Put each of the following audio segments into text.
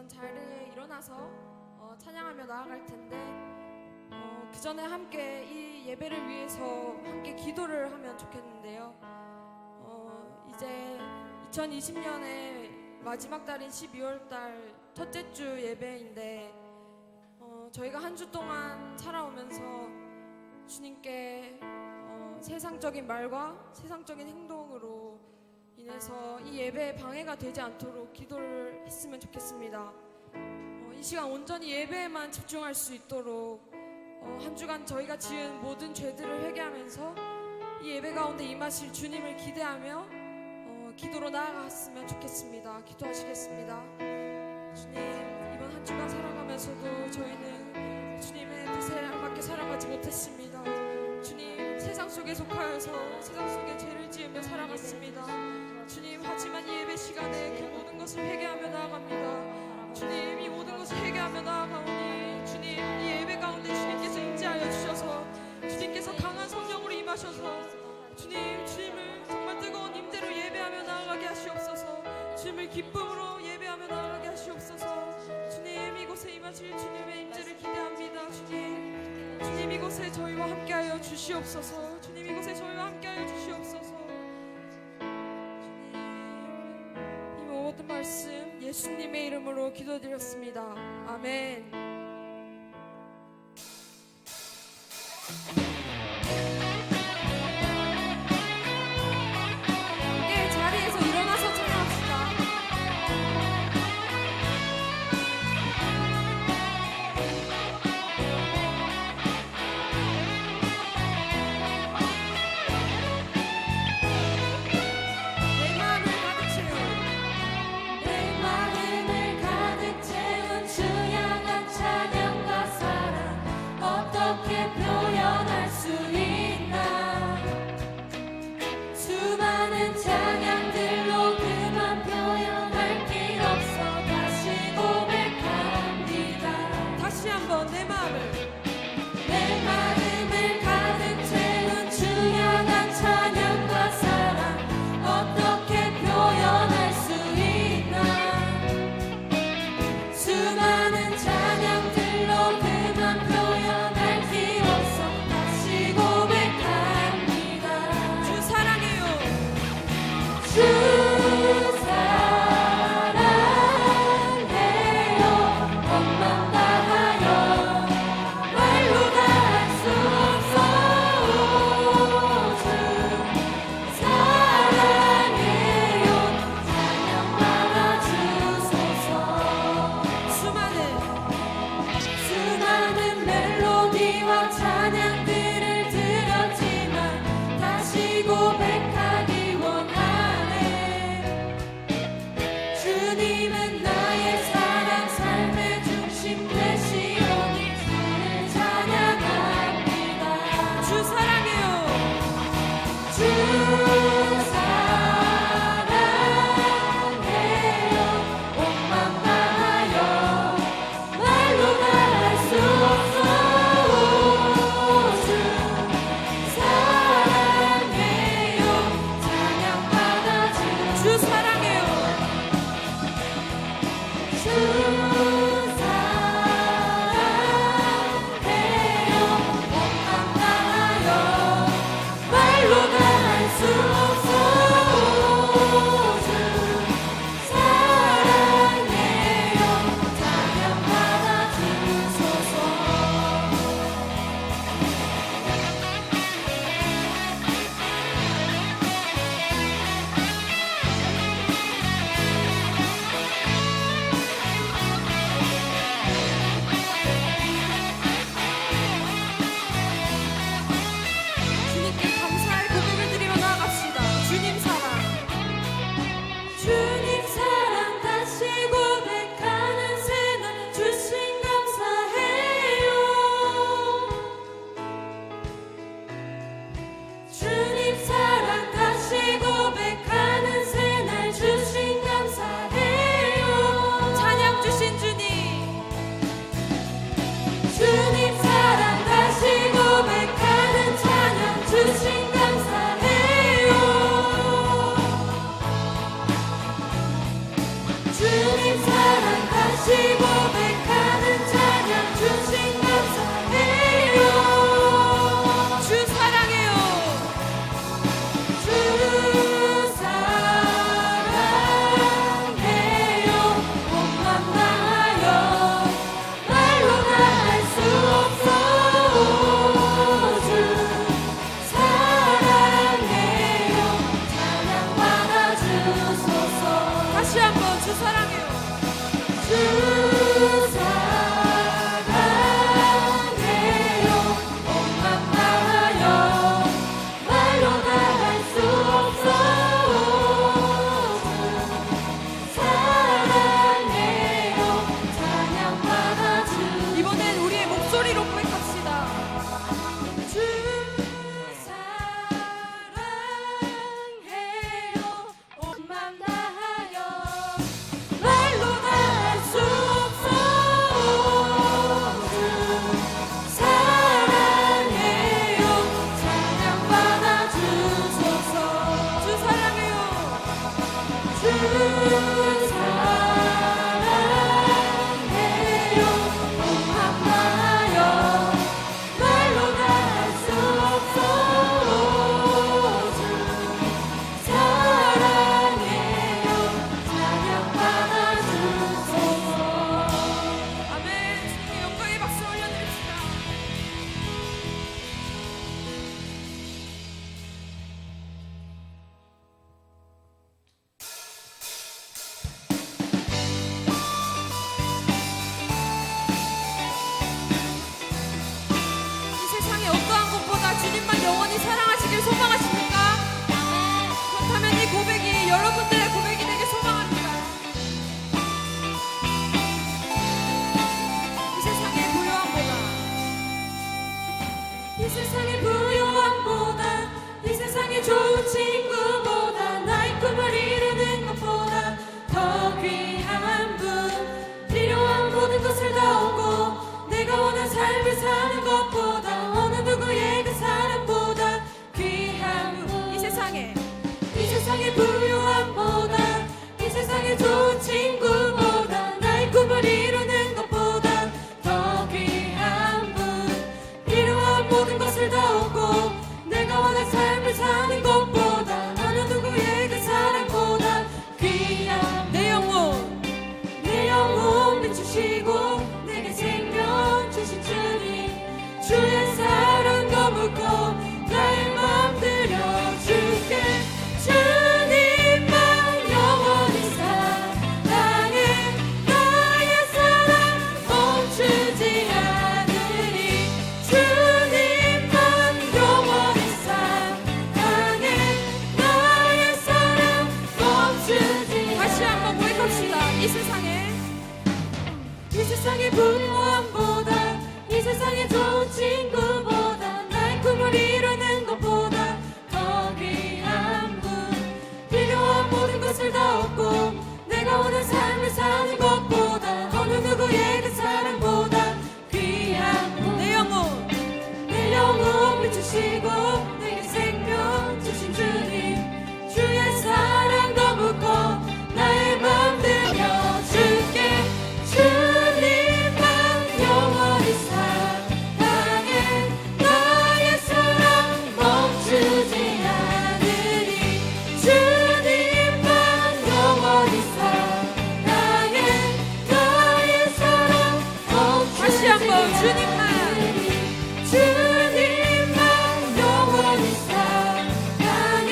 우선 자리에 일어나서 찬양하며 나아갈 텐데 그 전에 함께 이 예배를 위해서 함께 기도를 하면 좋겠는데요. 이제 2020년의 마지막 달인 12월 달 첫째 주 예배인데 저희가 한 주 동안 살아오면서 주님께 세상적인 말과 세상적인 행동으로 인해서 이 예배에 방해가 되지 않도록 기도를 했으면 좋겠습니다. 이 시간 온전히 예배에만 집중할 수 있도록 한 주간 저희가 지은 모든 죄들을 회개하면서 이 예배 가운데 임하실 주님을 기대하며 기도로 나아갔으면 좋겠습니다. 기도하시겠습니다. 주님, 이번 한 주간 살아가면서도 저희는 주님의 뜻에 알맞게 살아가지 못했습니다. 주님, 세상 속에 속하여서 세상 속에 죄를 지으며 살아갔습니다. 주님, 하지만 이 예배 시간에 그 모든 것을 회개하며 나아갑니다. 주님, 이 모든 것을 회개하며 나아가오니 주님, 이 예배 가운데 주님께서 임재하여 주셔서 주님께서 강한 성령으로 임하셔서 주님을 정말 뜨거운 임재로 예배하며 나아가게 하시옵소서. 주님을 기쁨으로 예배하며 나아가게 하시옵소서. 주님, 이곳에 임하실 주님의 임재를 기대합니다. 주님 이곳에 저희와 함께하여 주시옵소서. 주님, 이곳에 저희와 함께하여 주시옵소서. 주님, 이 모든 말씀 예수님의 이름으로 기도드렸습니다. 아멘. 어떻게 표현할 부유함보다 이 세상의 좋은 친구보다 나의 꿈을 이루는 것보다 더 귀한 분 필요한 모든 것을 다 얻고 내가 원하는 삶을 사는 것보다 어느 누구의 그 사랑보다 귀한 분 내 영혼 비추시고 내게 생명 주신 주님 주의 사랑 너무 커 나의 맘 들려줄게 주님만 영원히 사랑해 나의 사랑 멈추지 않으리 주님만 영원히 사랑해 나의 사랑 멈추지 다시 한번 주님만 영원히 사랑해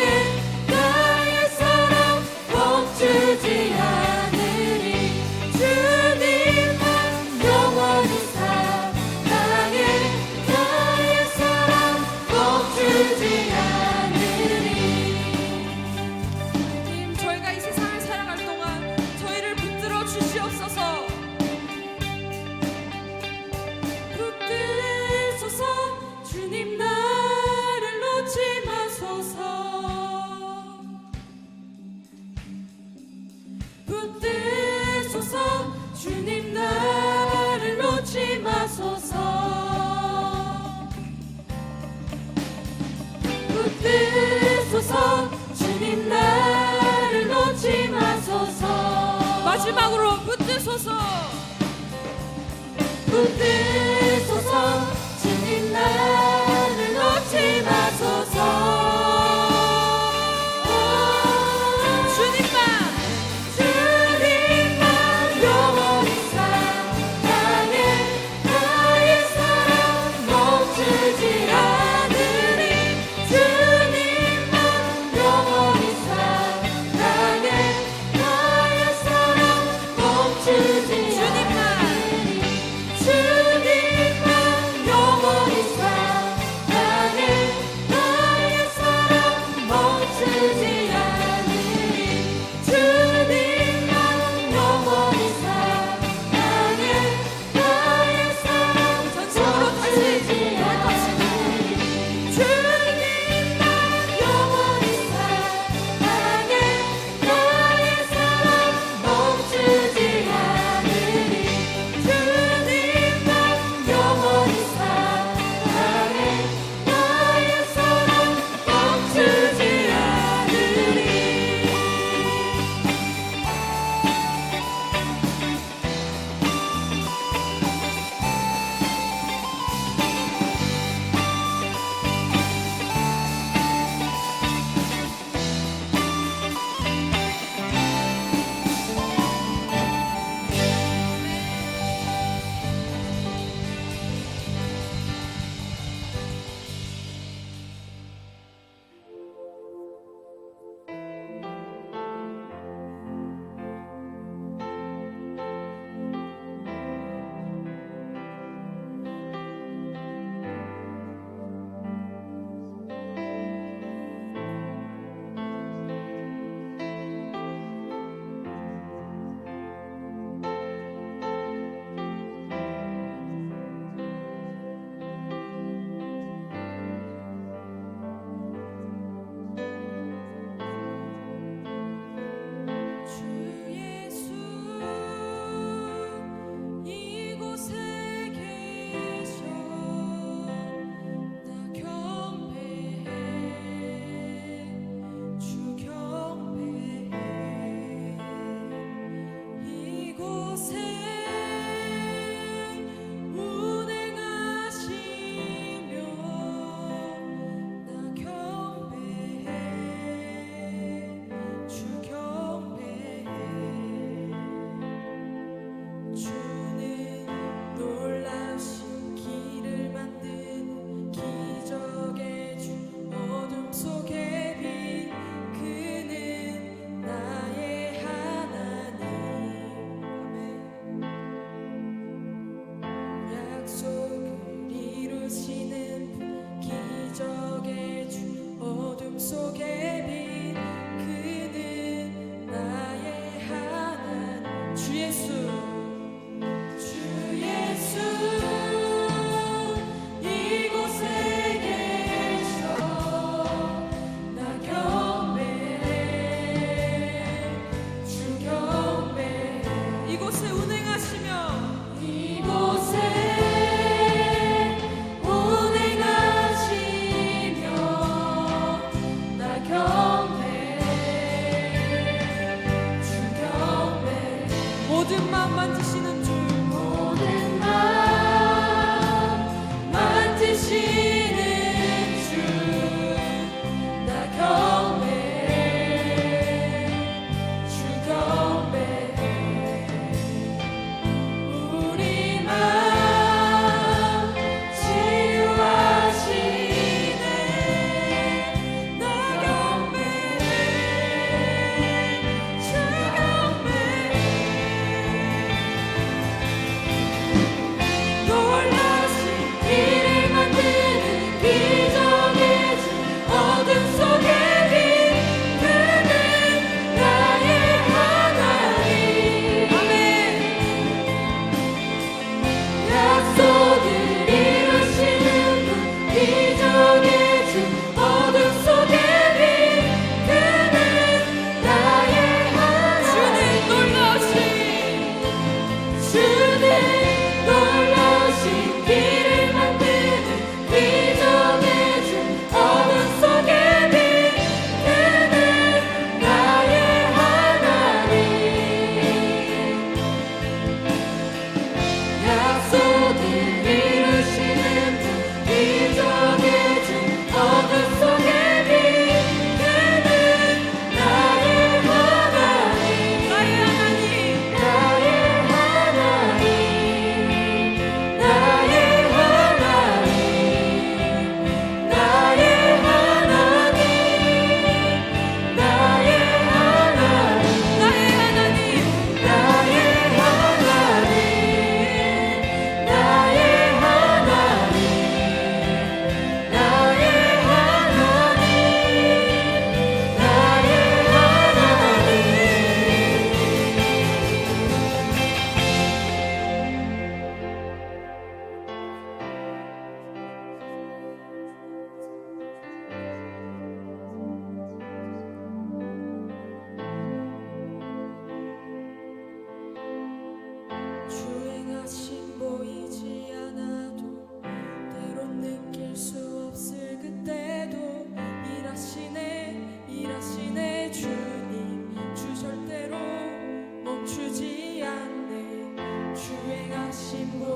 나의 사랑 멈추지 않으리 주님만 영원히 사랑해 나의 사랑 멈추지 않으리 주님, 저희가 이 세상을 살아갈 동안 저희를 붙들어 주시옵소서. 붙드소서 주님 나를 놓지 마소서 붙드소서 주님 나를 놓지 마소서 붙드소서 주님 나를 놓지 마소서 마지막으로 붙드소서. 붙드소서 주님 나를 놓지 마소서 주님만 영원히 사랑해 나의 사랑 멈추지 않으리 주님만 영원히 사랑해 나의 사랑 멈추지 않으리 주님만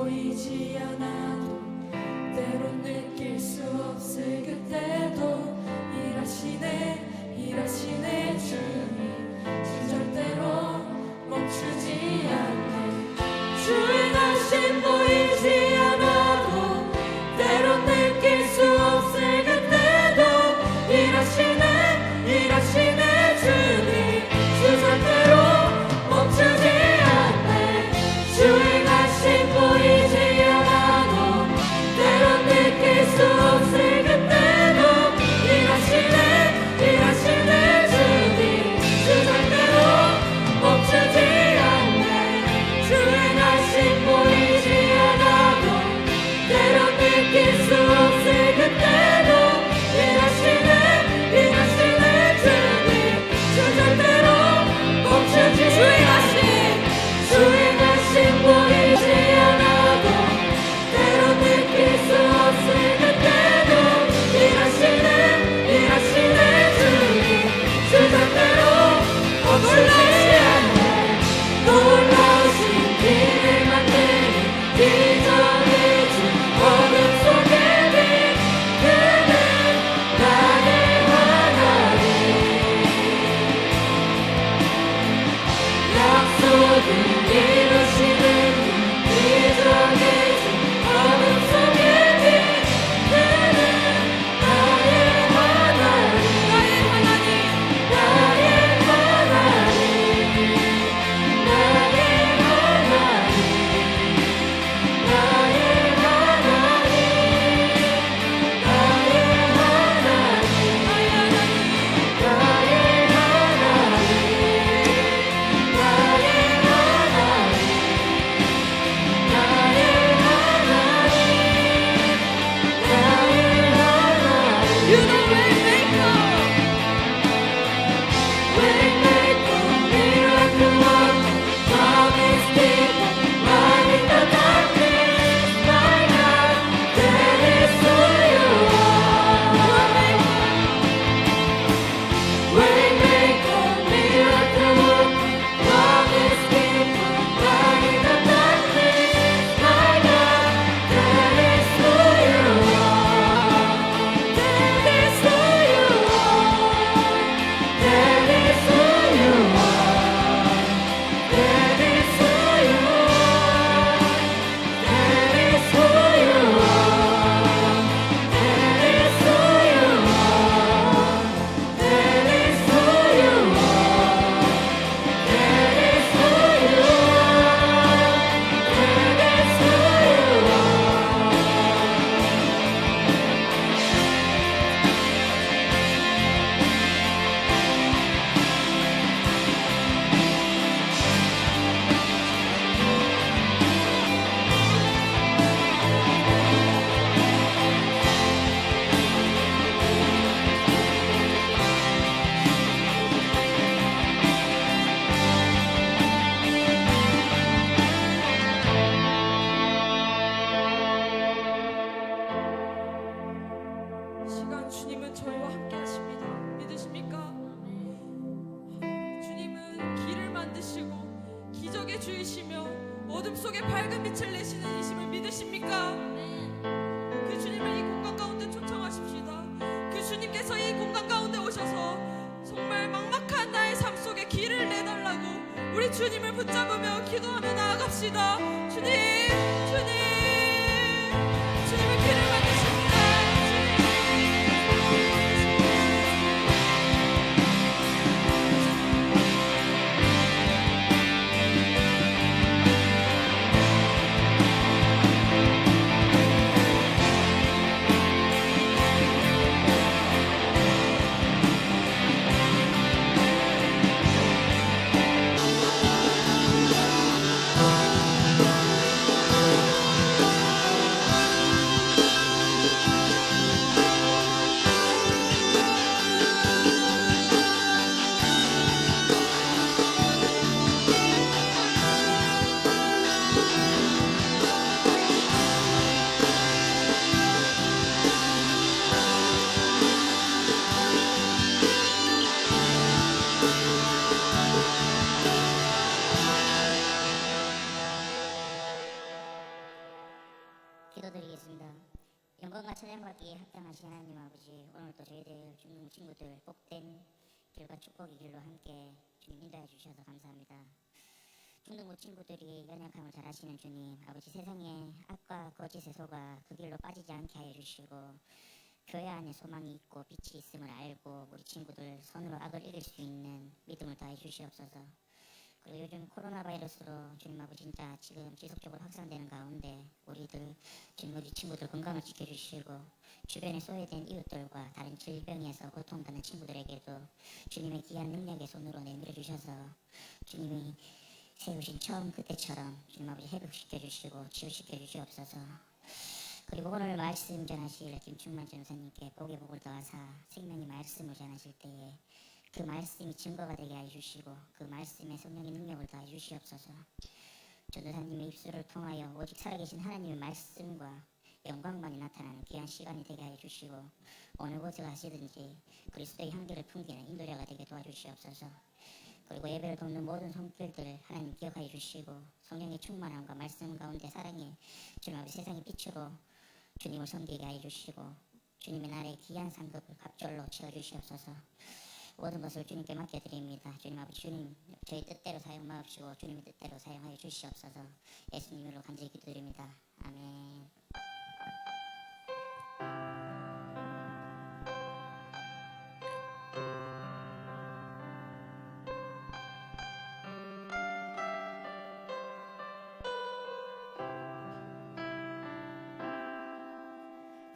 보이지 않아도 때론 느낄 수 없을 그때도 일하시네 주님 주 절대로 멈추지 않네 주의 나신 보이지 않아도 때론 느낄 수 없을 그때도 일하시네 주님 주 절대로 멈추지 않네 주의 나신 보이지 않아도 때론 느낄 수 없을 그때도 일하시네 주님 주 절대로 멈추지 않네 주의 나신 보이지 않아도 때론 느낄 수 없을 그때도 일하시네 주님 주 절대로 멈추지 주의 나신 보이지 않아도 때론 느낄 수 없을 그때도 일하시네 주님 주 절대로 멈추지 않네 놀라우신 길을 만드는 기적의 주 어둠 속에 빛 그는 나의 하나님 약속을 이루시는 기적의 주 어둠 속에 빛 그는 나의 하나님 나의 하나님 나의 하나님 나의 시간 주님은 저희와 함께 하십니다. 믿으십니까? 주님은 길을 만드시고 기적의 주이시며 어둠 속에 밝은 빛을 내시는 이심을 믿으십니까? 그 주님을 이 공간 가운데 초청하십시다. 그 주님께서 이 공간 가운데 오셔서 정말 막막한 나의 삶 속에 길을 내달라고 우리 주님을 붙잡으며 기도하며 나아갑시다. 주님의 길을 만드십니다. 기도드리겠습니다. 영광과 찬양받기에 합당하신 하나님 아버지, 오늘도 저희들 중동 친구들 복된 길과 축복의 길로 함께 주님 인도해 주셔서 감사합니다. 중동부 친구들이 연약함을 잘 아시는 주님, 아버지 세상의 악과 거짓의 소가 그 길로 빠지지 않게 하여 주시고 교회 안에 소망이 있고 빛이 있음을 알고 우리 친구들 선으로 악을 이길 수 있는 믿음을 더해 주시옵소서. 그리고 요즘 코로나 바이러스로 주님 아버지 진짜 지금 지속적으로 확산되는 가운데 우리들 주님 우리 친구들 건강을 지켜주시고 주변에 소외된 이웃들과 다른 질병에서 고통받는 친구들에게도 주님의 귀한 능력의 손으로 내밀어 주셔서 주님이 세우신 처음 그때처럼 주님 아버지 회복시켜 주시고 치유시켜 주시옵소서. 그리고 오늘 말씀 전하실 김충만 전사님께 복의 복을 더하사 생명의 말씀을 전하실 때에 그 말씀이 증거가 되게 하여 주시고 그 말씀에 성령의 능력을 더해 주시옵소서. 전도사님의 입술을 통하여 오직 살아계신 하나님의 말씀과 영광만이 나타나는 귀한 시간이 되게 하여 주시고 어느 곳에 가시든지 그리스도의 향기를 풍기는 인도자가 되게 도와주시옵소서. 그리고 예배를 돕는 모든 손길들을 하나님 기억하여 주시고 성령의 충만함과 말씀 가운데 사랑의 주님 아버지 세상의 빛으로 주님을 섬기게 하여 주시고 주님의 날에 귀한 상급을 갑절로 채워주시옵소서. 모든 것을 주님께 맡겨드립니다. 주님 아버지 주님 저희 뜻대로 사용 마옵시고 주님의 뜻대로 사용하여 주시옵소서. 예수님으로 간절히 기도드립니다. 아멘.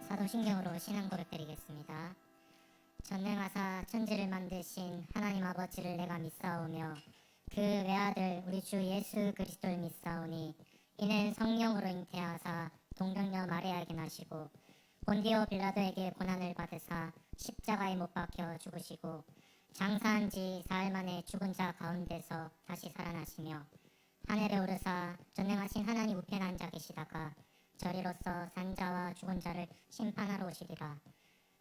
사도신경으로 신앙 고백드리겠습니다. 전능하사 천지를 만드신 하나님 아버지를 내가 믿사오며 그 외아들 우리 주 예수 그리스도를 믿사오니 이는 성령으로 잉태하사 동정녀 마리아에게 나시고 본디오 빌라도에게 고난을 받으사 십자가에 못 박혀 죽으시고 장사한 지 사흘 만에 죽은 자 가운데서 다시 살아나시며 하늘에 오르사 전능하신 하나님 우편에 앉아 계시다가 저리로서 산 자와 죽은 자를 심판하러 오시리라.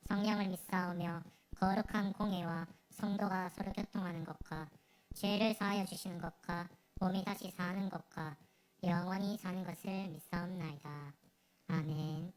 성령을 믿사오며 거룩한 공예와 성도가 서로 교통하는 것과 죄를 사하여 주시는 것과 몸이 다시 사는 것과 영원히 사는 것을 믿사옵나이다. 아멘.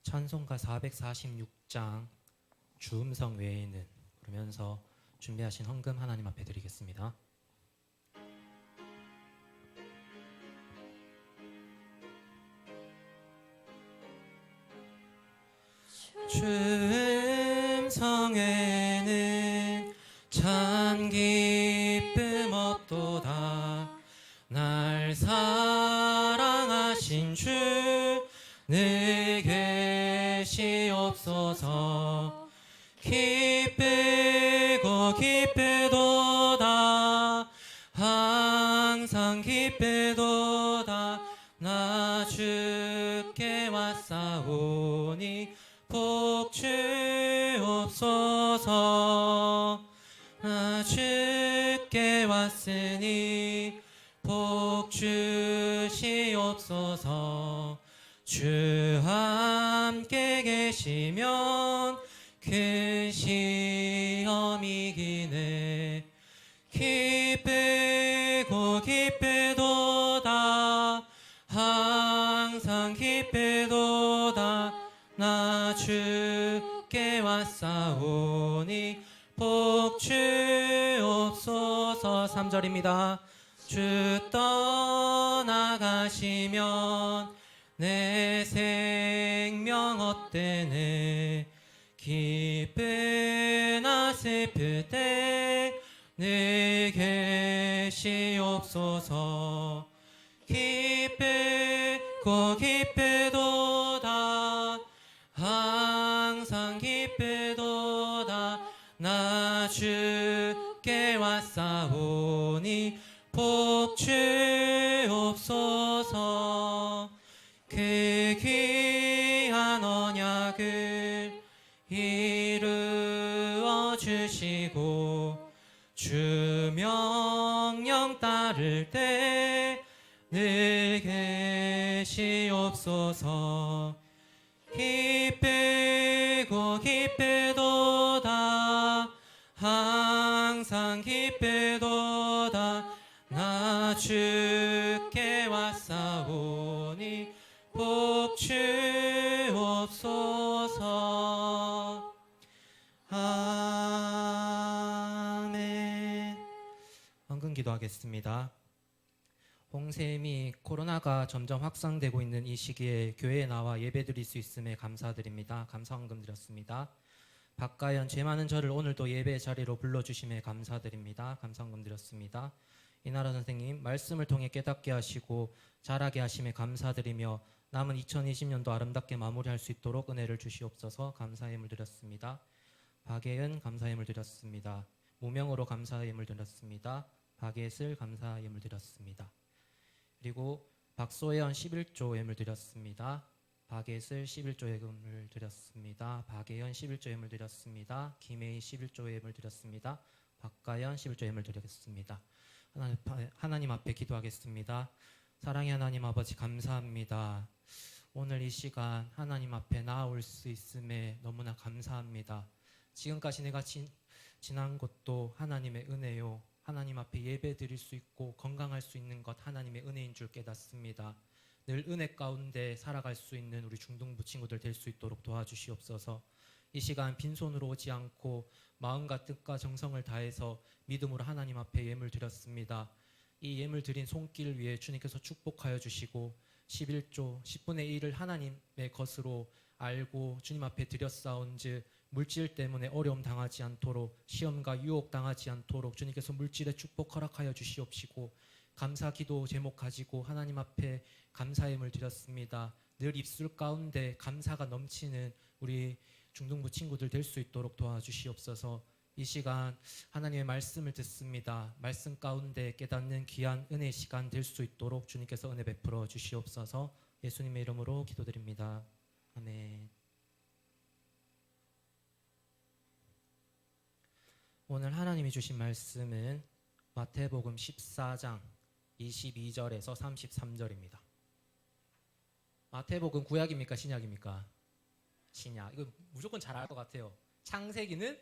찬송가 446장 주음성 외에는 그러면서 준비하신 헌금 하나님 앞에 드리겠습니다. 주음성 외에는 참 기쁨 없도다. 날 사랑하신 주 늘 계시옵소서. 기쁘고 기쁘도다. 항상 기쁘도다. 나 주께 왔사오니 복 주옵소서. 나 주께 왔으니 복 주시옵소서. 주 함께 계시면 큰 시험이 이기네. 기쁘고 기쁘도다. 항상 기쁘도다. 나 주께 왔사오니 복 주옵소서. 3절입니다. 주 떠나가시면 내 생명 헛되네. 기쁘나 슬플 때 늘 계시옵소서. 기쁘고 기쁘도다. 항상 기쁘도다. 나 주께 왔사오니 복 주옵소서. 그 귀한 언약을 이루어 주시고 주 명령 따를 때 늘 계시옵소서. 기쁘고 기쁘도다. 항상 기쁘도다. 나 주께 왔사오니 복 주옵소서. 아멘. 헌금 기도하겠습니다. 홍세미 코로나가 점점 확산되고 있는 이 시기에 교회에 나와 예배드릴 수 있음에 감사드립니다. 감사 헌금 드렸습니다. 박가연 죄 많은 저를 오늘도 예배 자리로 불러주심에 감사드립니다. 감사 헌금 드렸습니다. 이나라 선생님 말씀을 통해 깨닫게 하시고 자라게 하심에 감사드리며 남은 2020년도 아름답게 마무리할 수 있도록 은혜를 주시옵소서. 감사의 예물 드렸습니다. 박예은 감사의 예물 드렸습니다. 무명으로 감사의 예물 드렸습니다. 박예슬 감사의 예물 드렸습니다. 그리고 박소혜연 11조 예물 드렸습니다. 박예슬 11조 예물 드렸습니다. 박예연 11조 예물 드렸습니다. 김혜희 11조 예물 드렸습니다. 박가연 11조 예물 드리겠습니다. 하나님 앞에 기도하겠습니다. 사랑의 하나님 아버지 감사합니다. 오늘 이 시간 하나님 앞에 나아올 수 있음에 너무나 감사합니다. 지금까지 내가 지난 것도 하나님의 은혜요. 하나님 앞에 예배 드릴 수 있고 건강할 수 있는 것 하나님의 은혜인 줄 깨닫습니다. 늘 은혜 가운데 살아갈 수 있는 우리 중등부 친구들 될 수 있도록 도와주시옵소서. 이 시간 빈손으로 오지 않고 마음과 뜻과 정성을 다해서 믿음으로 하나님 앞에 예물 드렸습니다. 이 예물 드린 손길 위에 주님께서 축복하여 주시고 11조 10분의 1을 하나님의 것으로 알고 주님 앞에 드렸사온즉 물질 때문에 어려움 당하지 않도록 시험과 유혹 당하지 않도록 주님께서 물질의 축복 허락하여 주시옵시고 감사 기도 제목 가지고 하나님 앞에 감사의 예물 드렸습니다. 늘 입술 가운데 감사가 넘치는 우리 중등부 친구들 될 수 있도록 도와주시옵소서. 이 시간 하나님의 말씀을 듣습니다. 말씀 가운데 깨닫는 귀한 은혜의 시간 될 수 있도록 주님께서 은혜 베풀어 주시옵소서. 예수님의 이름으로 기도드립니다. 아멘. 오늘 하나님이 주신 말씀은 마태복음 14장 22절에서 33절입니다. 마태복음 구약입니까 신약입니까? 신약. 이거 무조건 잘 알 것 같아요. 창세기는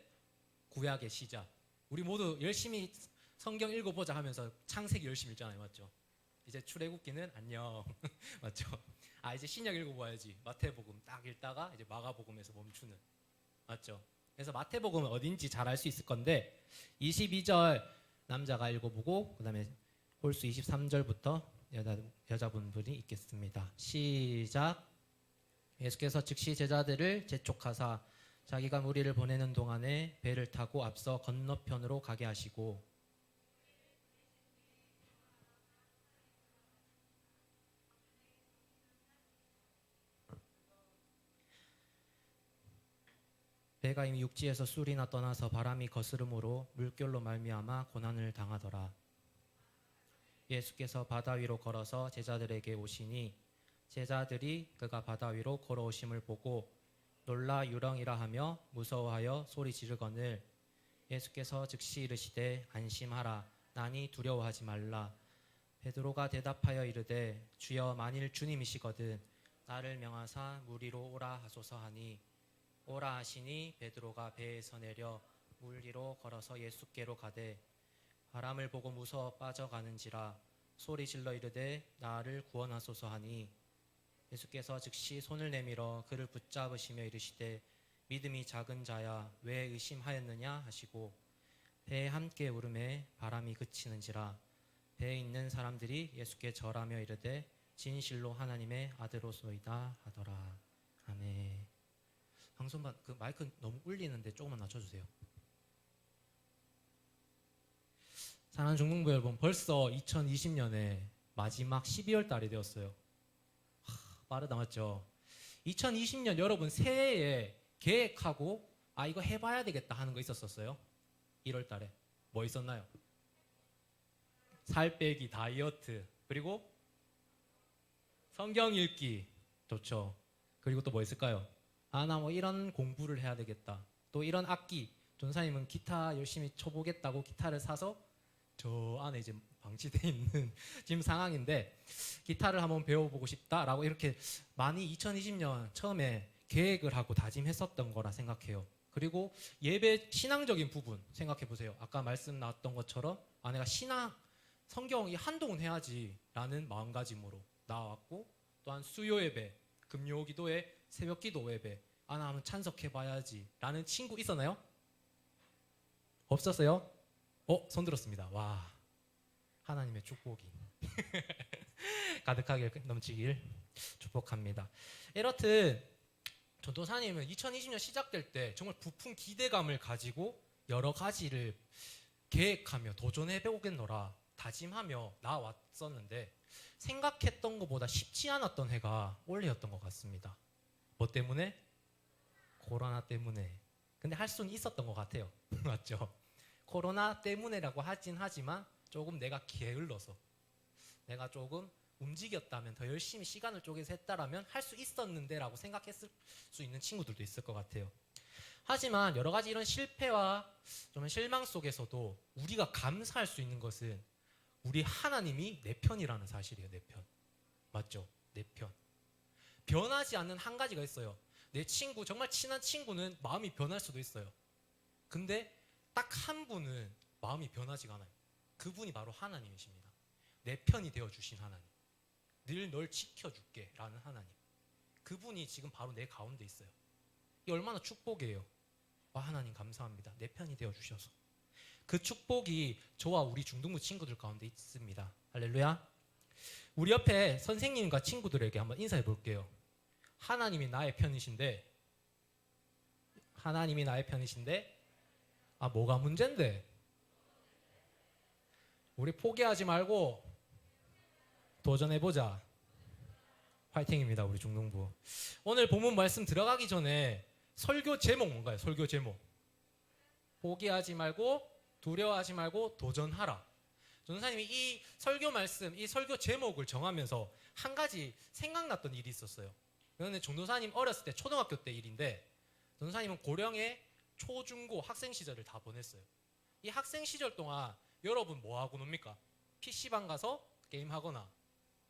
구약의 시작. 우리 모두 열심히 성경 읽어보자 하면서 창세기 열심히 읽잖아요. 맞죠? 이제 출애굽기는 안녕. 맞죠? 아 이제 신약 읽어봐야지. 마태복음 딱 읽다가 이제 마가복음에서 멈추는. 맞죠? 그래서 마태복음은 어딘지 잘 알 수 있을 건데 22절 남자가 읽어보고 그 다음에 홀수 23절부터 여자분들이 읽겠습니다. 시작. 예수께서 즉시 제자들을 재촉하사 자기가 무리를 보내는 동안에 배를 타고 앞서 건너편으로 가게 하시고 배가 이미 육지에서 술이나 떠나서 바람이 거스름으로 물결로 말미암아 고난을 당하더라. 예수께서 바다 위로 걸어서 제자들에게 오시니 제자들이 그가 바다 위로 걸어오심을 보고 놀라 유령이라 하며 무서워하여 소리 지르거늘 예수께서 즉시 이르시되 안심하라 나니 두려워하지 말라. 베드로가 대답하여 이르되 주여 만일 주님이시거든 나를 명하사 물 위로 오라 하소서 하니 오라 하시니 베드로가 배에서 내려 물 위로 걸어서 예수께로 가되 바람을 보고 무서워 빠져가는지라 소리 질러 이르되 나를 구원하소서 하니 예수께서 즉시 손을 내밀어 그를 붙잡으시며 이르시되 믿음이 작은 자야 왜 의심하였느냐 하시고 배에 함께 오름에 바람이 그치는지라 배에 있는 사람들이 예수께 절하며 이르되 진실로 하나님의 아들로소이다 하더라. 아멘. 방송반 그 마이크 너무 울리는데 조금만 낮춰주세요. 사랑하는 중등부 여러분, 벌써 2020년에 마지막 12월 달이 되었어요. 빠르다 맞죠? 2020년 여러분 새해에 계획하고 아 이거 해봐야 되겠다 하는 거 있었었어요? 1월 달에 뭐 있었나요? 살 빼기, 다이어트, 그리고 성경 읽기 좋죠. 그리고 또 뭐 있을까요? 아 나 뭐 이런 공부를 해야 되겠다. 또 이런 악기, 전사님은 기타 열심히 쳐보겠다고 기타를 사서 저 안에 이제 방치되어 있는 지금 상황인데 기타를 한번 배워보고 싶다라고 이렇게 많이 2020년 처음에 계획을 하고 다짐했었던 거라 생각해요. 그리고 예배 신앙적인 부분 생각해 보세요. 아까 말씀 나왔던 것처럼 아 내가 신앙 성경이 한동안 해야지 라는 마음가짐으로 나왔고 또한 수요 예배, 금요 기도회, 새벽 기도 예배 아 나 한번 참석해 봐야지 라는 친구 있었나요? 없었어요? 손 들었습니다. 와, 하나님의 축복이 가득하게 넘치길 축복합니다. 이렇듯 전도사님은 2020년 시작될 때 정말 부푼 기대감을 가지고 여러 가지를 계획하며 도전해 보겠노라 다짐하며 나왔었는데 생각했던 것보다 쉽지 않았던 해가 올해였던 것 같습니다. 뭐 때문에? 코로나 때문에. 근데 할 수는 있었던 것 같아요. 맞죠? 코로나 때문에라고 하진 하지만 조금 내가 게을러서 내가 조금 움직였다면 더 열심히 시간을 쪼개서 했다라면 할 수 있었는데 라고 생각했을 수 있는 친구들도 있을 것 같아요. 하지만 여러 가지 이런 실패와 좀 실망 속에서도 우리가 감사할 수 있는 것은 우리 하나님이 내 편이라는 사실이에요. 내 편. 맞죠? 내 편. 변하지 않는 한 가지가 있어요. 내 친구, 정말 친한 친구는 마음이 변할 수도 있어요. 근데 딱 한 분은 마음이 변하지가 않아요. 그분이 바로 하나님이십니다. 내 편이 되어주신 하나님. 늘 널 지켜줄게 라는 하나님. 그분이 지금 바로 내 가운데 있어요. 이 얼마나 축복이에요. 와 하나님 감사합니다. 내 편이 되어주셔서. 그 축복이 저와 우리 중등부 친구들 가운데 있습니다. 할렐루야. 우리 옆에 선생님과 친구들에게 한번 인사해 볼게요. 하나님이 나의 편이신데 아 뭐가 문제인데? 우리 포기하지 말고 도전해보자. 화이팅입니다. 우리 중등부. 오늘 본문 말씀 들어가기 전에 설교 제목 뭔가요? 설교 제목. 포기하지 말고 두려워하지 말고 도전하라. 전도사님이 이 설교 말씀, 이 설교 제목을 정하면서 한 가지 생각났던 일이 있었어요. 그런데 전도사님 어렸을 때 초등학교 때 일인데 전도사님은 고령의 초중고 학생 시절을 다 보냈어요. 이 학생 시절 동안 여러분 뭐 하고 놉니까? PC방 가서 게임하거나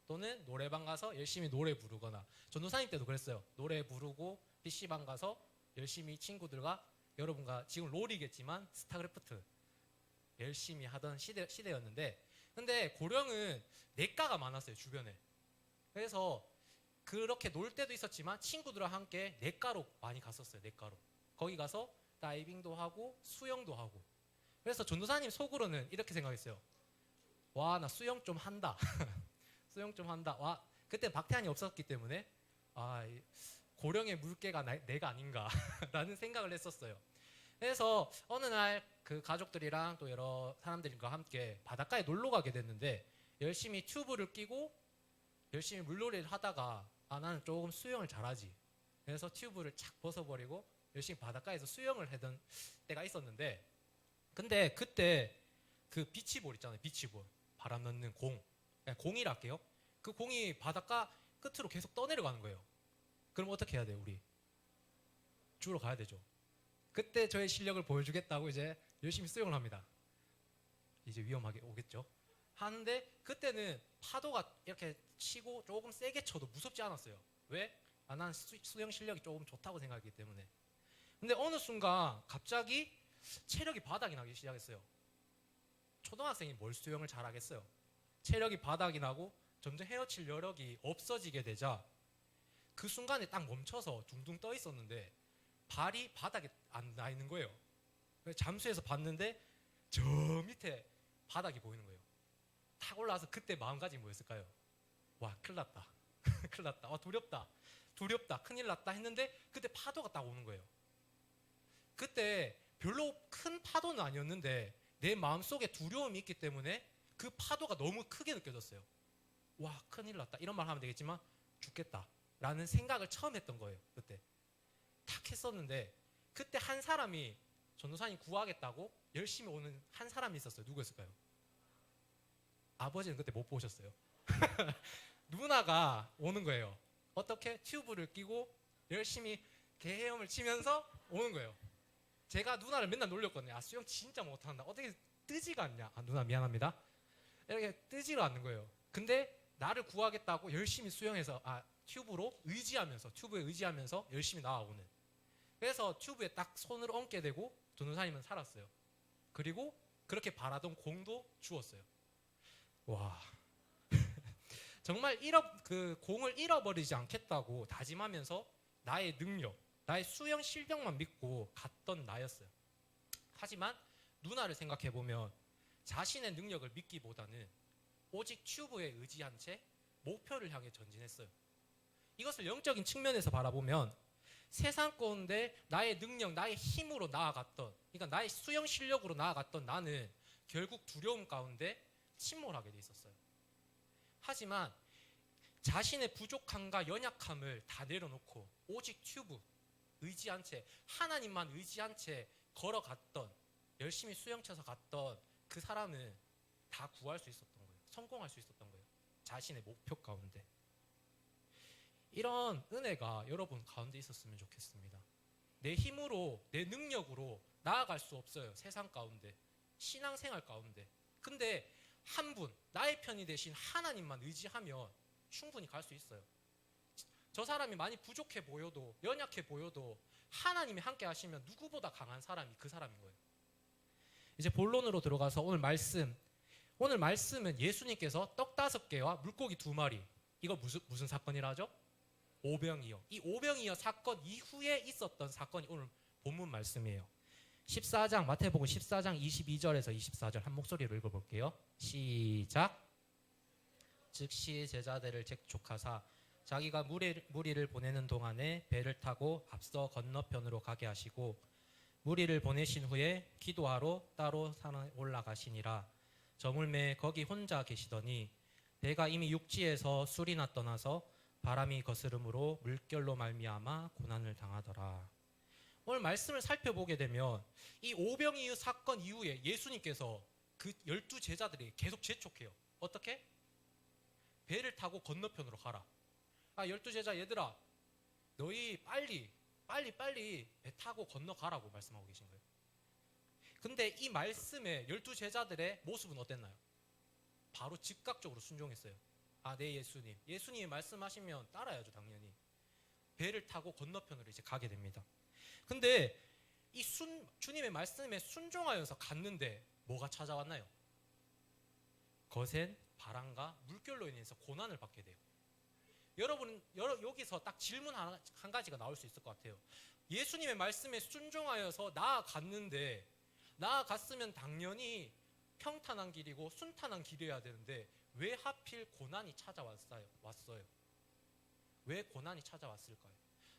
또는 노래방 가서 열심히 노래 부르거나 전도사님 때도 그랬어요. 노래 부르고 PC방 가서 열심히 친구들과 여러분과 지금 롤이겠지만 스타크래프트 열심히 하던 시대였는데 근데 고령은 내과가 많았어요. 주변에. 그래서 그렇게 놀 때도 있었지만 친구들과 함께 냇가로 많이 갔었어요. 냇가로. 거기 가서 다이빙도 하고 수영도 하고. 그래서 전도사님 속으로는 이렇게 생각했어요. 와, 나 수영 좀 한다. 수영 좀 한다. 와, 그때 박태환이 없었기 때문에 고령의 물개가 내가 아닌가라는 생각을 했었어요. 그래서 어느 날 그 가족들이랑 또 여러 사람들과 함께 바닷가에 놀러 가게 됐는데 열심히 튜브를 끼고 열심히 물놀이를 하다가 나는 조금 수영을 잘하지. 그래서 튜브를 착 벗어버리고 열심히 바닷가에서 수영을 하던 때가 있었는데 근데 그때 그 비치볼 있잖아요. 비치볼. 바람 넣는 공. 그냥 공이라 할게요. 그 공이 바닷가 끝으로 계속 떠내려가는 거예요. 그럼 어떻게 해야 돼요, 우리? 주로 가야 되죠. 그때 저의 실력을 보여주겠다고 이제 열심히 수영을 합니다. 이제 위험하게 오겠죠. 하는데 그때는 파도가 이렇게 치고 조금 세게 쳐도 무섭지 않았어요. 왜? 난 수영 실력이 조금 좋다고 생각하기 때문에. 근데 어느 순간 갑자기 체력이 바닥이 나기 시작했어요. 초등학생이 뭘 수영을 잘하겠어요. 체력이 바닥이 나고 점점 헤엄칠 여력이 없어지게 되자 그 순간에 딱 멈춰서 둥둥 떠 있었는데 발이 바닥에 안 나 있는 거예요. 잠수해서 봤는데 저 밑에 바닥이 보이는 거예요. 탁 올라와서 그때 마음가짐이 뭐였을까요? 와, 큰일 났다. 큰일 났다. 두렵다. 두렵다. 큰일 났다 했는데 그때 파도가 딱 오는 거예요. 그때 별로 큰 파도는 아니었는데 내 마음속에 두려움이 있기 때문에 그 파도가 너무 크게 느껴졌어요. 와, 큰일 났다. 이런 말 하면 되겠지만 죽겠다 라는 생각을 처음 했던 거예요. 그때 탁 했었는데 그때 한 사람이 전도사님 구하겠다고 열심히 오는 한 사람이 있었어요. 누구였을까요? 아버지는 그때 못 보셨어요. 누나가 오는 거예요. 어떻게? 튜브를 끼고 열심히 개헤엄을 치면서 오는 거예요. 제가 누나를 맨날 놀렸거든요. 수영 진짜 못한다. 어떻게 뜨지가 않냐. 누나 미안합니다. 이렇게 뜨지가 않는 거예요. 근데 나를 구하겠다고 열심히 수영해서 튜브로 의지하면서 튜브에 의지하면서 열심히 나아오는. 그래서 튜브에 딱 손을 얹게 되고 전도사님은 살았어요. 그리고 그렇게 바라던 공도 주었어요. 와. 정말 그 공을 잃어버리지 않겠다고 다짐하면서 나의 능력, 나의 수영 실력만 믿고 갔던 나였어요. 하지만 누나를 생각해 보면 자신의 능력을 믿기보다는 오직 튜브에 의지한 채 목표를 향해 전진했어요. 이것을 영적인 측면에서 바라보면 세상 가운데 나의 능력, 나의 힘으로 나아갔던, 그러니까 나의 수영 실력으로 나아갔던 나는 결국 두려움 가운데 침몰하게 돼 있었어요. 하지만 자신의 부족함과 연약함을 다 내려놓고 오직 튜브 의지한 채, 하나님만 의지한 채 걸어갔던, 열심히 수영쳐서 갔던 그 사람은 다 구할 수 있었던 거예요. 성공할 수 있었던 거예요. 자신의 목표 가운데. 이런 은혜가 여러분 가운데 있었으면 좋겠습니다. 내 힘으로, 내 능력으로 나아갈 수 없어요. 세상 가운데, 신앙생활 가운데. 근데 한 분, 나의 편이 되신 하나님만 의지하면 충분히 갈 수 있어요. 저 사람이 많이 부족해 보여도, 연약해 보여도 하나님이 함께 하시면 누구보다 강한 사람이 그 사람인 거예요. 이제 본론으로 들어가서 오늘 말씀은 예수님께서 떡 5개와 물고기 2마리, 이거 무슨 사건이라 하죠? 오병이어. 이 오병이어 사건 이후에 있었던 사건이 오늘 본문 말씀이에요. 14장, 마태복음 14장 22절에서 24절 한 목소리로 읽어볼게요. 시작. 즉시 제자들을 재촉하사 자기가 무리를 보내는 동안에 배를 타고 앞서 건너편으로 가게 하시고 무리를 보내신 후에 기도하러 따로 산에 올라가시니라. 저물매 거기 혼자 계시더니 배가 이미 육지에서 술이나 떠나서 바람이 거스름으로 물결로 말미암아 고난을 당하더라. 오늘 말씀을 살펴보게 되면 이 오병이어 사건 이후에 예수님께서 그 12제자들이 계속 재촉해요. 어떻게? 배를 타고 건너편으로 가라. 12제자 얘들아, 너희 빨리 배 타고 건너가라고 말씀하고 계신 거예요. 근데 이 말씀에 12제자들의 모습은 어땠나요? 바로 즉각적으로 순종했어요. 네, 예수님이 말씀하시면 따라야죠, 당연히. 배를 타고 건너편으로 이제 가게 됩니다. 근데 이 주님의 말씀에 순종하여서 갔는데 뭐가 찾아왔나요? 거센 바람과 물결로 인해서 고난을 받게 돼요. 여기서 딱 질문 한 가지가 나올 수 있을 것 같아요. 예수님의 말씀에 순종하여서 나아갔는데, 나아갔으면 당연히 평탄한 길이고 순탄한 길이어야 되는데 왜 하필 고난이 찾아왔어요? 왜 고난이 찾아왔을까요?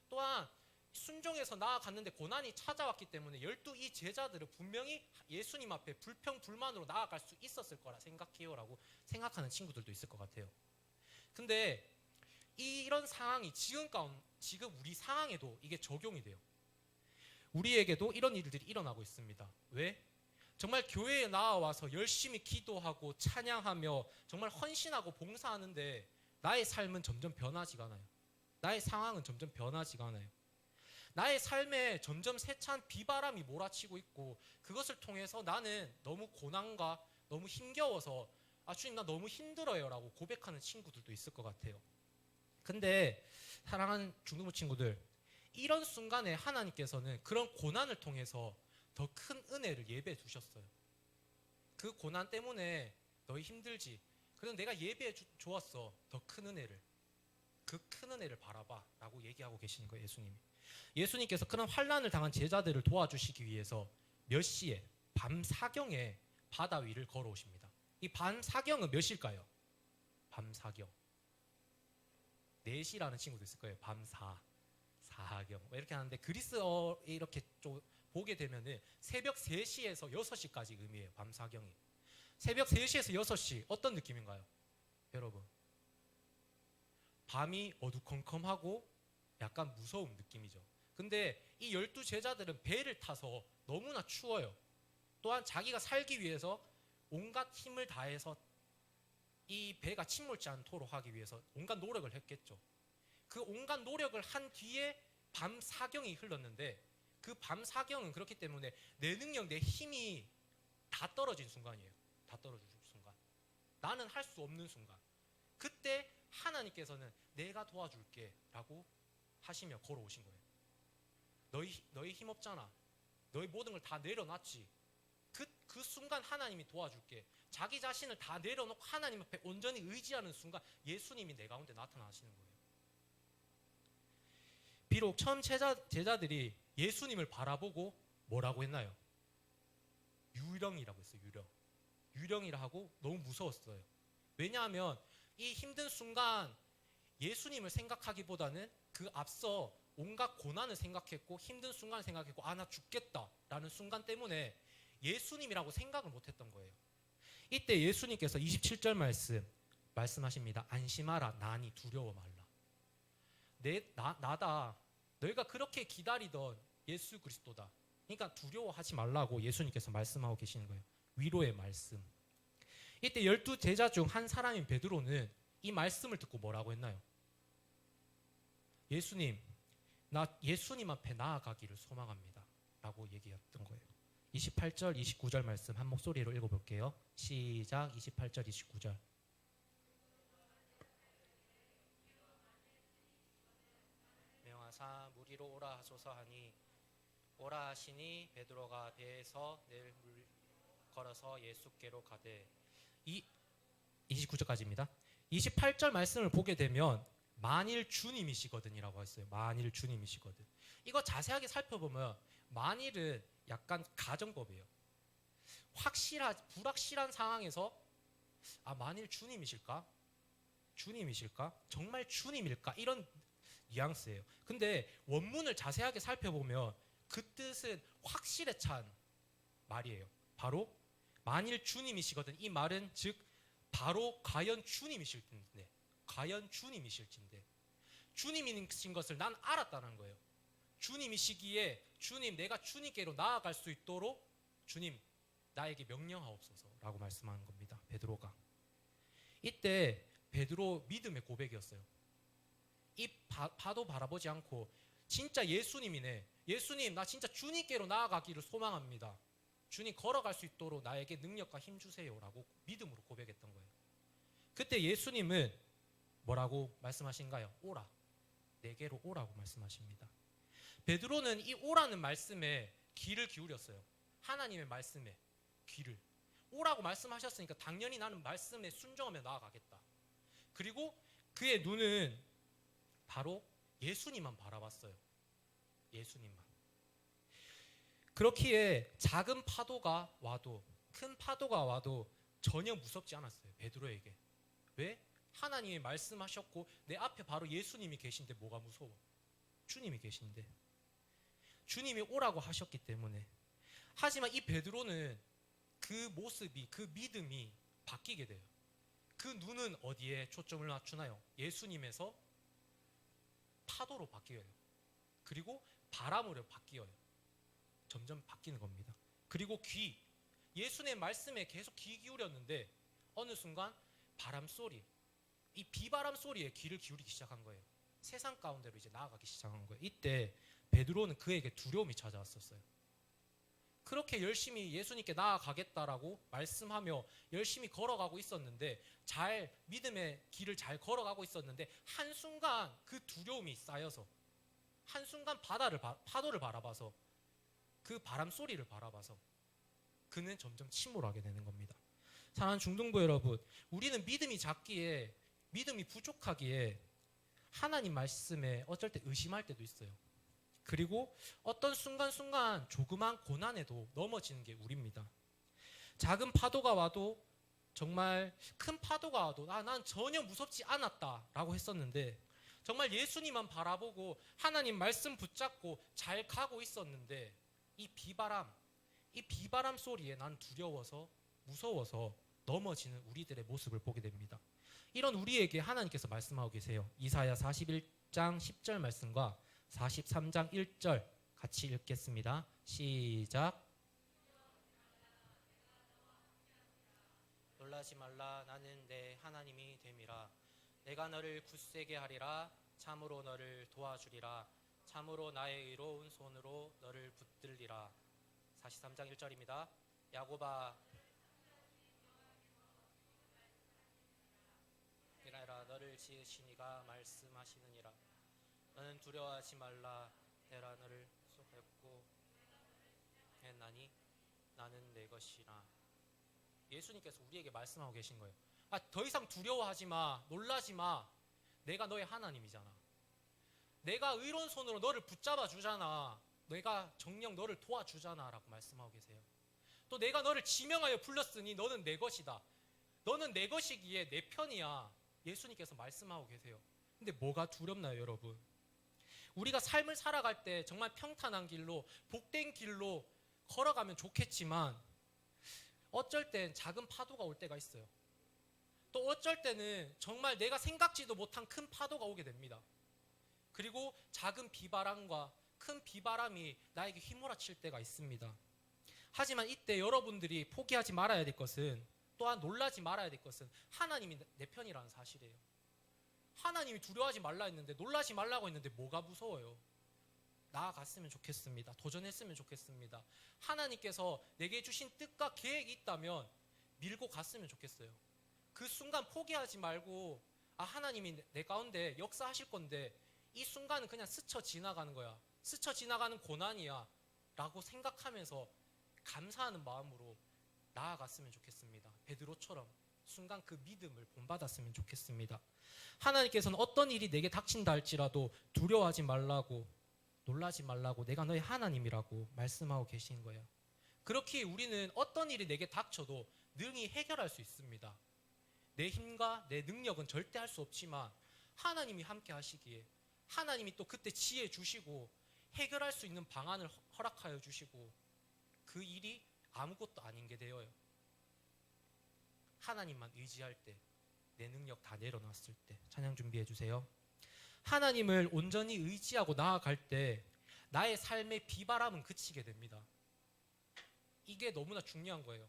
또한 순종해서 나아갔는데 고난이 찾아왔기 때문에 12 제자들은 분명히 예수님 앞에 불평불만으로 나아갈 수 있었을 거라 생각해요 라고 생각하는 친구들도 있을 것 같아요. 근데 이런 상황이 지금 우리 상황에도 이게 적용이 돼요. 우리에게도 이런 일들이 일어나고 있습니다. 왜? 정말 교회에 나와서 열심히 기도하고 찬양하며 정말 헌신하고 봉사하는데 나의 삶은 점점 변하지가 않아요. 나의 상황은 점점 변하지가 않아요. 나의 삶에 점점 세찬 비바람이 몰아치고 있고 그것을 통해서 나는 너무 고난과 너무 힘겨워서 주님 나 너무 힘들어요 라고 고백하는 친구들도 있을 것 같아요. 근데 사랑하는 중등부 친구들, 이런 순간에 하나님께서는 그런 고난을 통해서 더 큰 은혜를 예배해 두셨어요. 그 고난 때문에 너희 힘들지. 그래서 내가 예배해 주었어. 더 큰 은혜를. 그 큰 은혜를 바라봐 라고 얘기하고 계시는 거예요. 예수님께서 그런 환난을 당한 제자들을 도와주시기 위해서 몇 시에? 밤 사경에 바다 위를 걸어오십니다. 이 밤 사경은 몇 시일까요? 밤 사경 4시라는 친구도 있을 거예요. 밤 사경 이렇게 하는데 그리스어 이렇게 좀 보게 되면은 새벽 3시에서 6시까지 의미해요. 밤 사경이. 새벽 3시에서 6시 어떤 느낌인가요? 여러분, 밤이 어두컴컴하고 약간 무서운 느낌이죠. 근데 이 12 제자들은 배를 타서 너무나 추워요. 또한 자기가 살기 위해서 온갖 힘을 다해서 이 배가 침몰지 않도록 하기 위해서 온갖 노력을 했겠죠. 그 온갖 노력을 한 뒤에 밤 사경이 흘렀는데 그 밤 사경은 그렇기 때문에 내 능력, 내 힘이 다 떨어진 순간이에요. 다 떨어진 순간. 나는 할 수 없는 순간. 그때 하나님께서는 내가 도와줄게 라고 하시며 걸어오신 거예요. 너희 힘 없잖아. 너희 모든 걸 다 내려놨지. 그 순간 하나님이 도와줄게. 자기 자신을 다 내려놓고 하나님 앞에 온전히 의지하는 순간 예수님이 내 가운데 나타나시는 거예요. 비록 처음 제자들이 예수님을 바라보고 뭐라고 했나요? 유령이라고 했어요. 유령이라 하고 너무 무서웠어요. 왜냐하면 이 힘든 순간 예수님을 생각하기보다는 그 앞서 온갖 고난을 생각했고 힘든 순간을 생각했고 나 죽겠다라는 순간 때문에 예수님이라고 생각을 못했던 거예요. 이때 예수님께서 27절 말씀하십니다. 안심하라. 나니 두려워 말라. 나다. 너희가 그렇게 기다리던 예수 그리스도다. 그러니까 두려워하지 말라고 예수님께서 말씀하고 계시는 거예요. 위로의 말씀. 이때 12 제자 중 한 사람인 베드로는 이 말씀을 듣고 뭐라고 했나요? 예수님, 나 예수님 앞에 나아가기를 소망합니다 라고 얘기했던 거예요. 28절, 29절 말씀 한 목소리로 읽어볼게요. 시작. 28절, 29절. 명하사 무리로 오라 하소서 하니 오라 하시니 베드로가 배에서 내일 물 걸어서 예수께로 가되 29절까지입니다. 28절 말씀을 보게 되면 만일 주님이시거든이라고 했어요. 만일 주님이시거든. 이거 자세하게 살펴보면 만일은 약간 가정법이에요. 불확실한 상황에서 만일 주님이실까? 정말 주님일까? 이런 뉘앙스예요. 근데 원문을 자세하게 살펴보면 그 뜻은 확실에 찬 말이에요. 바로 만일 주님이시거든. 이 말은 즉 바로 과연 주님이실진데 주님이신 것을 난 알았다는 거예요. 주님이시기에 주님 내가 주님께로 나아갈 수 있도록 주님 나에게 명령하옵소서라고 말씀하는 겁니다. 베드로가. 이때 베드로 믿음의 고백이었어요. 이 파도 바라보지 않고 진짜 예수님이네. 예수님 나 진짜 주님께로 나아가기를 소망합니다. 주님 걸어갈 수 있도록 나에게 능력과 힘 주세요라고 믿음으로 고백했던 거예요. 그때 예수님은 뭐라고 말씀하신가요? 오라. 내게로 오라고 말씀하십니다. 베드로는 이 오라는 말씀에 귀를 기울였어요. 하나님의 말씀에 귀를. 오라고 말씀하셨으니까 당연히 나는 말씀에 순종하며 나아가겠다. 그리고 그의 눈은 바로 예수님만 바라봤어요. 예수님만. 그렇기에 작은 파도가 와도 큰 파도가 와도 전혀 무섭지 않았어요. 베드로에게. 왜? 하나님이 말씀하셨고 내 앞에 바로 예수님이 계신데 뭐가 무서워? 주님이 계신데. 주님이 오라고 하셨기 때문에. 하지만 이 베드로는 그 모습이, 그 믿음이 바뀌게 돼요. 그 눈은 어디에 초점을 맞추나요? 예수님에서 파도로 바뀌어요. 그리고 바람으로 바뀌어요. 점점 바뀌는 겁니다. 그리고 귀, 예수님의 말씀에 계속 귀 기울였는데 어느 순간 바람 소리, 이 비바람 소리에 귀를 기울이기 시작한 거예요. 세상 가운데로 이제 나아가기 시작한 거예요. 이때 베드로는 그에게 두려움이 찾아왔었어요. 그렇게 열심히 예수님께 나아가겠다라고 말씀하며 열심히 걸어가고 있었는데, 잘 믿음의 길을 잘 걸어가고 있었는데 한순간 그 두려움이 쌓여서, 한순간 파도를 바라봐서, 그 바람 소리를 바라봐서 그는 점점 침몰하게 되는 겁니다. 사랑하는 중등부 여러분, 우리는 믿음이 작기에, 믿음이 부족하기에 하나님 말씀에 어쩔 때 의심할 때도 있어요. 그리고 어떤 순간순간 조그만 고난에도 넘어지는 게 우리입니다. 작은 파도가 와도, 정말 큰 파도가 와도 난 전혀 무섭지 않았다 라고 했었는데, 정말 예수님만 바라보고 하나님 말씀 붙잡고 잘 가고 있었는데 이 비바람 소리에 난 두려워서, 무서워서 넘어지는 우리들의 모습을 보게 됩니다. 이런 우리에게 하나님께서 말씀하고 계세요. 이사야 41장 10절 말씀과 43장 1절 같이 읽겠습니다. 시작. 놀라지 말라, 나는 내 하나님이 됨이라. 내가 너를 굳세게 하리라. 참으로 너를 도와주리라. 참으로 나의 의로운 손으로 너를 붙들리라. 43장 1절입니다. 야곱아, 이라라, 너를 지으신 이가 말씀하시느니라. 너는 두려워하지 말라. 내가 너를 수고했고 했나니 나는 내 것이라. 예수님께서 우리에게 말씀하고 계신 거예요. 더 이상 두려워하지 마, 놀라지 마. 내가 너의 하나님이잖아. 내가 의로운 손으로 너를 붙잡아 주잖아. 내가 정녕 너를 도와주잖아 라고 말씀하고 계세요. 또 내가 너를 지명하여 불렀으니 너는 내 것이다. 너는 내 것이기에 내 편이야. 예수님께서 말씀하고 계세요. 근데 뭐가 두렵나요, 여러분? 우리가 삶을 살아갈 때 정말 평탄한 길로, 복된 길로 걸어가면 좋겠지만 어쩔 땐 작은 파도가 올 때가 있어요. 또 어쩔 때는 정말 내가 생각지도 못한 큰 파도가 오게 됩니다. 그리고 작은 비바람과 큰 비바람이 나에게 휘몰아칠 때가 있습니다. 하지만 이때 여러분들이 포기하지 말아야 될 것은, 또한 놀라지 말아야 될 것은 하나님이 내 편이라는 사실이에요. 하나님이 두려워하지 말라 했는데, 놀라지 말라고 했는데 뭐가 무서워요? 나아갔으면 좋겠습니다. 도전했으면 좋겠습니다. 하나님께서 내게 주신 뜻과 계획이 있다면 밀고 갔으면 좋겠어요. 그 순간 포기하지 말고, 하나님이 내 가운데 역사하실 건데 이 순간은 그냥 스쳐 지나가는 거야, 스쳐 지나가는 고난이야 라고 생각하면서 감사하는 마음으로 나아갔으면 좋겠습니다. 베드로처럼 순간 그 믿음을 본받았으면 좋겠습니다. 하나님께서는 어떤 일이 내게 닥친다 할지라도 두려워하지 말라고, 놀라지 말라고, 내가 너의 하나님이라고 말씀하고 계신 거예요. 그렇기에 우리는 어떤 일이 내게 닥쳐도 능히 해결할 수 있습니다. 내 힘과 내 능력은 절대 할 수 없지만 하나님이 함께 하시기에, 하나님이 또 그때 지혜 주시고 해결할 수 있는 방안을 허락하여 주시고, 그 일이 아무것도 아닌 게 되어요. 하나님만 의지할 때, 내 능력 다 내려놨을 때. 찬양 준비해 주세요. 하나님을 온전히 의지하고 나아갈 때 나의 삶의 비바람은 그치게 됩니다. 이게 너무나 중요한 거예요.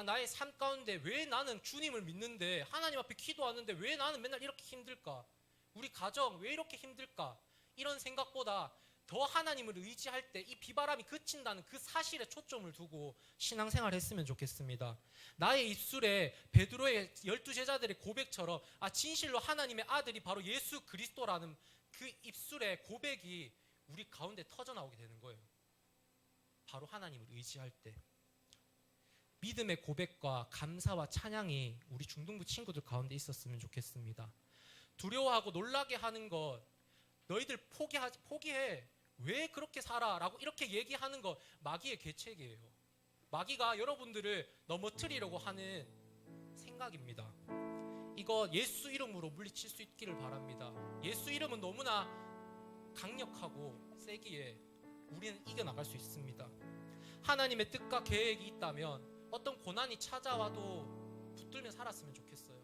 나의 삶 가운데 왜 나는 주님을 믿는데, 하나님 앞에 기도하는데 왜 나는 맨날 이렇게 힘들까? 우리 가정 왜 이렇게 힘들까? 이런 생각보다 더 하나님을 의지할 때 이 비바람이 그친다는 그 사실에 초점을 두고 신앙생활 했으면 좋겠습니다. 나의 입술에 베드로의 12제자들의 고백처럼 진실로 하나님의 아들이 바로 예수 그리스도라는 그 입술의 고백이 우리 가운데 터져나오게 되는 거예요. 바로 하나님을 의지할 때. 믿음의 고백과 감사와 찬양이 우리 중등부 친구들 가운데 있었으면 좋겠습니다. 두려워하고 놀라게 하는 것, 너희들 포기해. 왜 그렇게 살아? 라고 이렇게 얘기하는 거 마귀의 계책이에요. 마귀가 여러분들을 넘어뜨리려고 하는 생각입니다. 이거 예수 이름으로 물리칠 수 있기를 바랍니다. 예수 이름은 너무나 강력하고 세기에 우리는 이겨나갈 수 있습니다. 하나님의 뜻과 계획이 있다면 어떤 고난이 찾아와도 붙들며 살았으면 좋겠어요.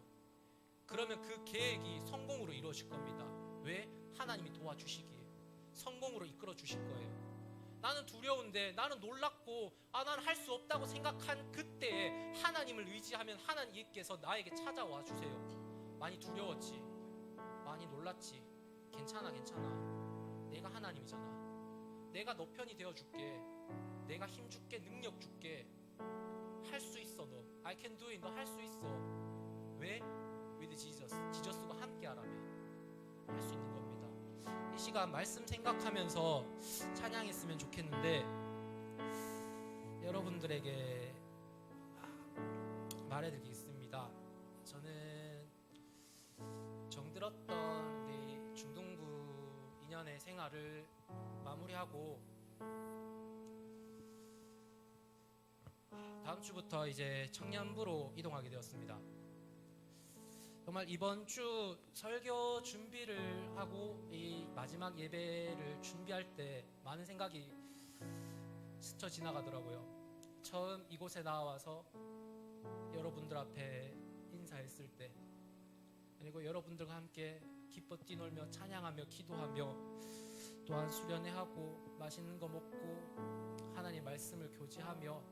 그러면 그 계획이 성공으로 이루어질 겁니다. 왜? 하나님이 도와주시기에 성공으로 이끌어 주실 거예요. 나는 두려운데, 나는 놀랍고, 나는 할 수 없다고 생각한 그때에 하나님을 의지하면 하나님께서 나에게 찾아와 주세요. 많이 두려웠지, 많이 놀랐지, 괜찮아. 내가 하나님이잖아. 내가 너 편이 되어줄게. 내가 힘 줄게, 능력 줄게. 할 수 있어. 너 I can do it. 너 할 수 있어. 왜? With Jesus. 지저스와 함께 하라면 할 수 있는 겁니다. 이 시간 말씀 생각하면서 찬양했으면 좋겠는데, 여러분들에게 말해드리겠습니다. 저는 정들었던 우리 중등부 2년의 생활을 마무리하고 다음 주부터 이제 청년부로 이동하게 되었습니다. 정말 이번 주 설교 준비를 하고 이 마지막 예배를 준비할 때 많은 생각이 스쳐 지나가더라고요. 처음 이곳에 나와서 여러분들 앞에 인사했을 때, 그리고 여러분들과 함께 기뻐 뛰놀며 찬양하며 기도하며 또한 수련회하고 맛있는 거 먹고 하나님 말씀을 교제하며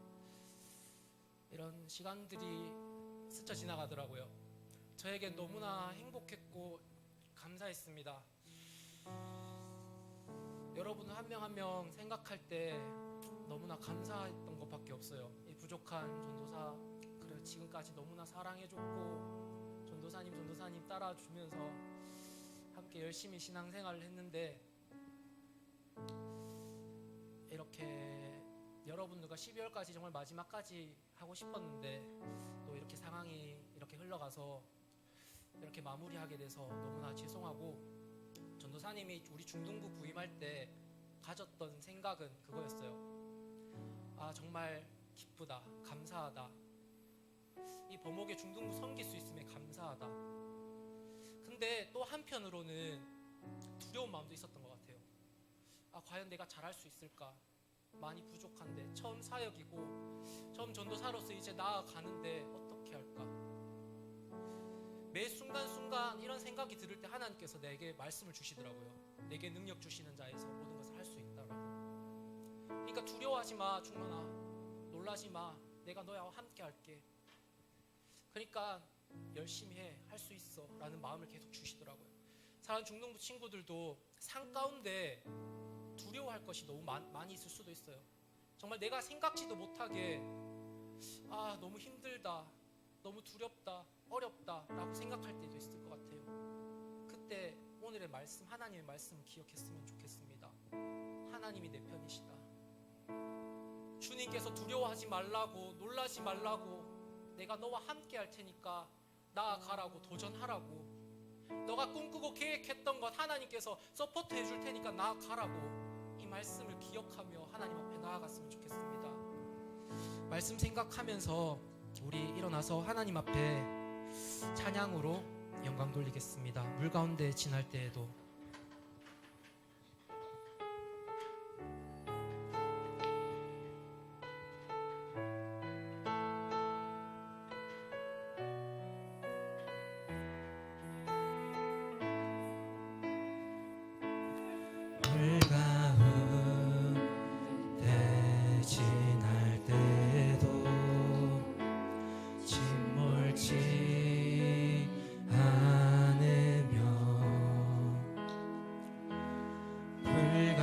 이런 시간들이 스쳐 지나가더라고요. 저에겐 너무나 행복했고 감사했습니다. 여러분 한 명 한 명 생각할 때 너무나 감사했던 것밖에 없어요. 이 부족한 전도사, 그래 지금까지 너무나 사랑해줬고 전도사님 따라주면서 함께 열심히 신앙생활을 했는데, 이렇게 여러분들과 12월까지 정말 마지막까지 하고 싶었는데 또 이렇게 상황이 이렇게 흘러가서 이렇게 마무리하게 돼서 너무나 죄송하고, 전도사님이 우리 중등부 부임할 때 가졌던 생각은 그거였어요. 정말 기쁘다, 감사하다, 이 범옥의 중등부 섬길 수 있음에 감사하다. 근데 또 한편으로는 두려운 마음도 있었던 것 같아요. 과연 내가 잘할 수 있을까? 많이 부족한데, 처음 사역이고 처음 전도사로서 이제 나아가는데 어떻게 할까? 매 순간순간 이런 생각이 들을 때 하나님께서 내게 말씀을 주시더라고요. 내게 능력 주시는 자에서 모든 것을 할 수 있다라고. 그러니까 두려워하지 마, 중만아. 놀라지 마. 내가 너와 함께 할게. 그러니까 열심히 해. 할 수 있어. 라는 마음을 계속 주시더라고요. 사랑하는 중등부 친구들도 산 가운데 두려워할 것이 너무 많이 있을 수도 있어요. 정말 내가 생각지도 못하게 너무 힘들다, 너무 두렵다, 어렵다 라고 생각할 때도 있을 것 같아요. 그때 오늘의 말씀, 하나님의 말씀을 기억했으면 좋겠습니다. 하나님이 내 편이시다. 주님께서 두려워하지 말라고, 놀라지 말라고, 내가 너와 함께 할 테니까 나아가라고, 도전하라고, 너가 꿈꾸고 계획했던 것 하나님께서 서포트 해줄 테니까 나아가라고, 이 말씀을 기억하며 하나님 앞에 나아갔으면 좋겠습니다. 말씀 생각하면서 우리 일어나서 하나님 앞에 찬양으로 영광 돌리겠습니다. 물 가운데 지날 때에도 물 가운데 지날 때도 침몰치 않으며, 불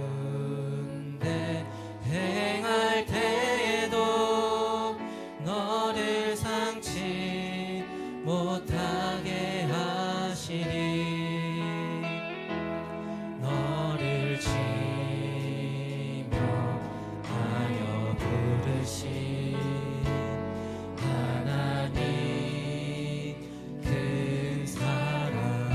가운데 행할 때에도 너를 상치 못하게 하시리. 너를 지며 하여 부르신 하나님 그 사랑,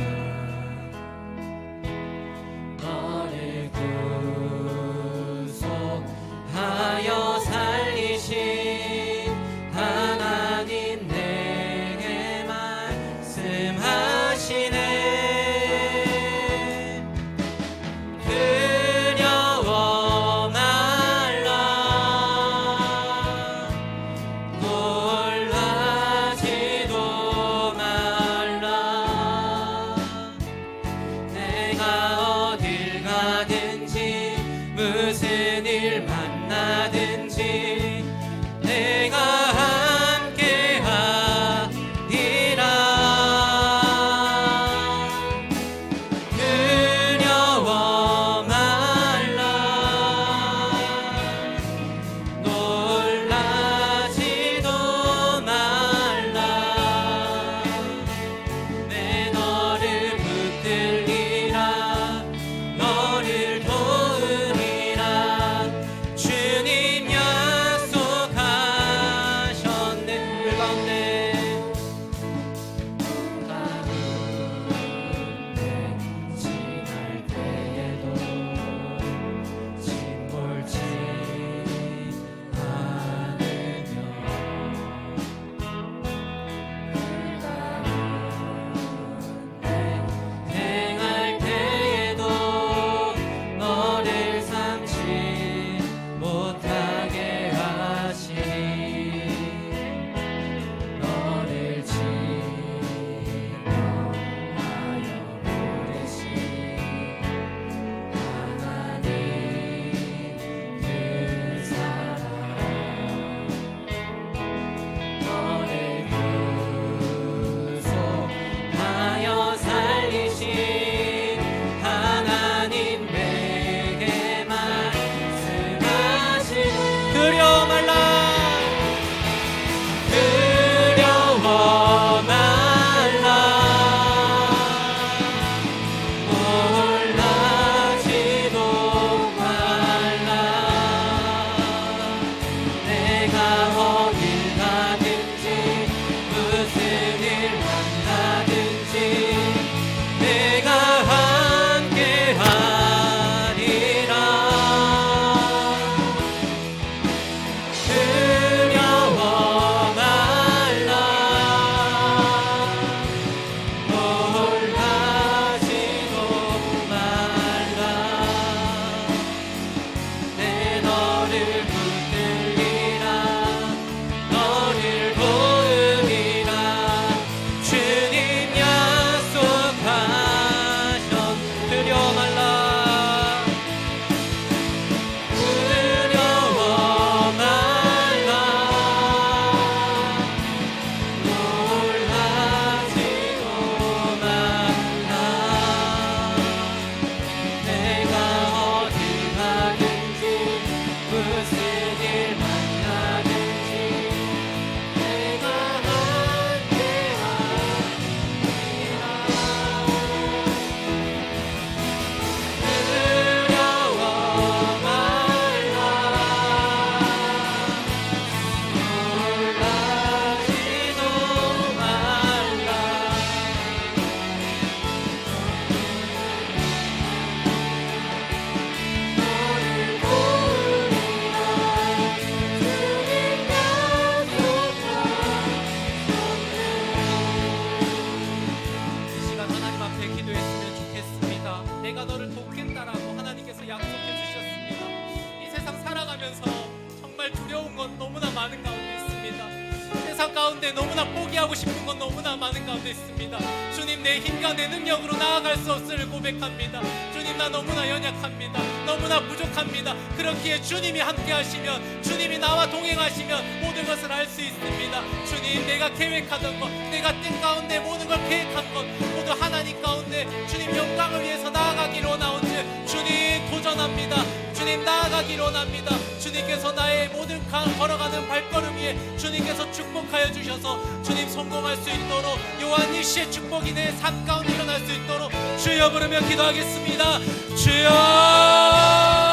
포기하고 싶은 건 너무나 많은 가운데 있습니다. 주님, 내 힘과 내 능력으로 나아갈 수 없음을 고백합니다. 주님, 나 너무나 연약합니다. 너무나 부족합니다. 그렇기에 주님이 함께 하시면, 주님이 나와 동행하시면 모든 것을 알 수 있습니다. 주님, 내가 계획하던 것, 내가 뜻 가운데 모든 걸 계획한 것 모두 하나님 가운데 주님 영광을 위해서 나아가기로 원하온즉 주님 도전합니다. 주님 나아가기로 원합니다. 주님께서 나의 모든 걸어가는 발걸음 위에 주님께서 축복하여 주셔서 주님 성공할 수 있도록, 요한 일시의 축복이 내 삶 가운데 일어날 수 있도록 주여 부르며 기도하겠습니다. 주여.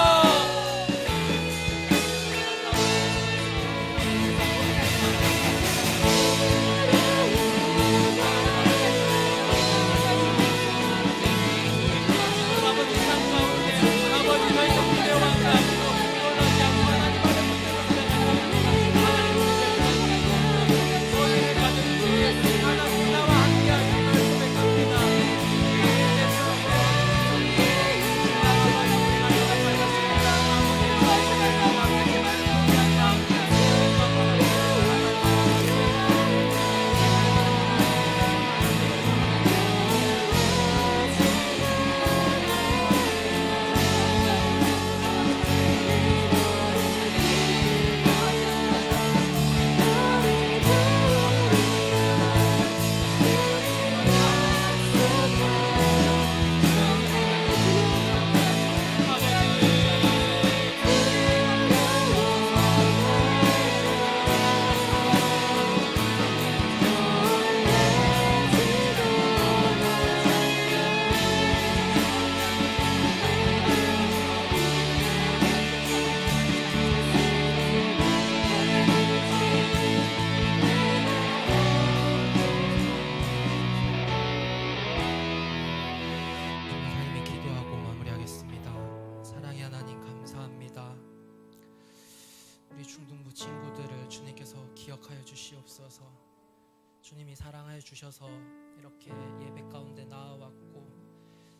주님이 사랑하여 주셔서 이렇게 예배 가운데 나아왔고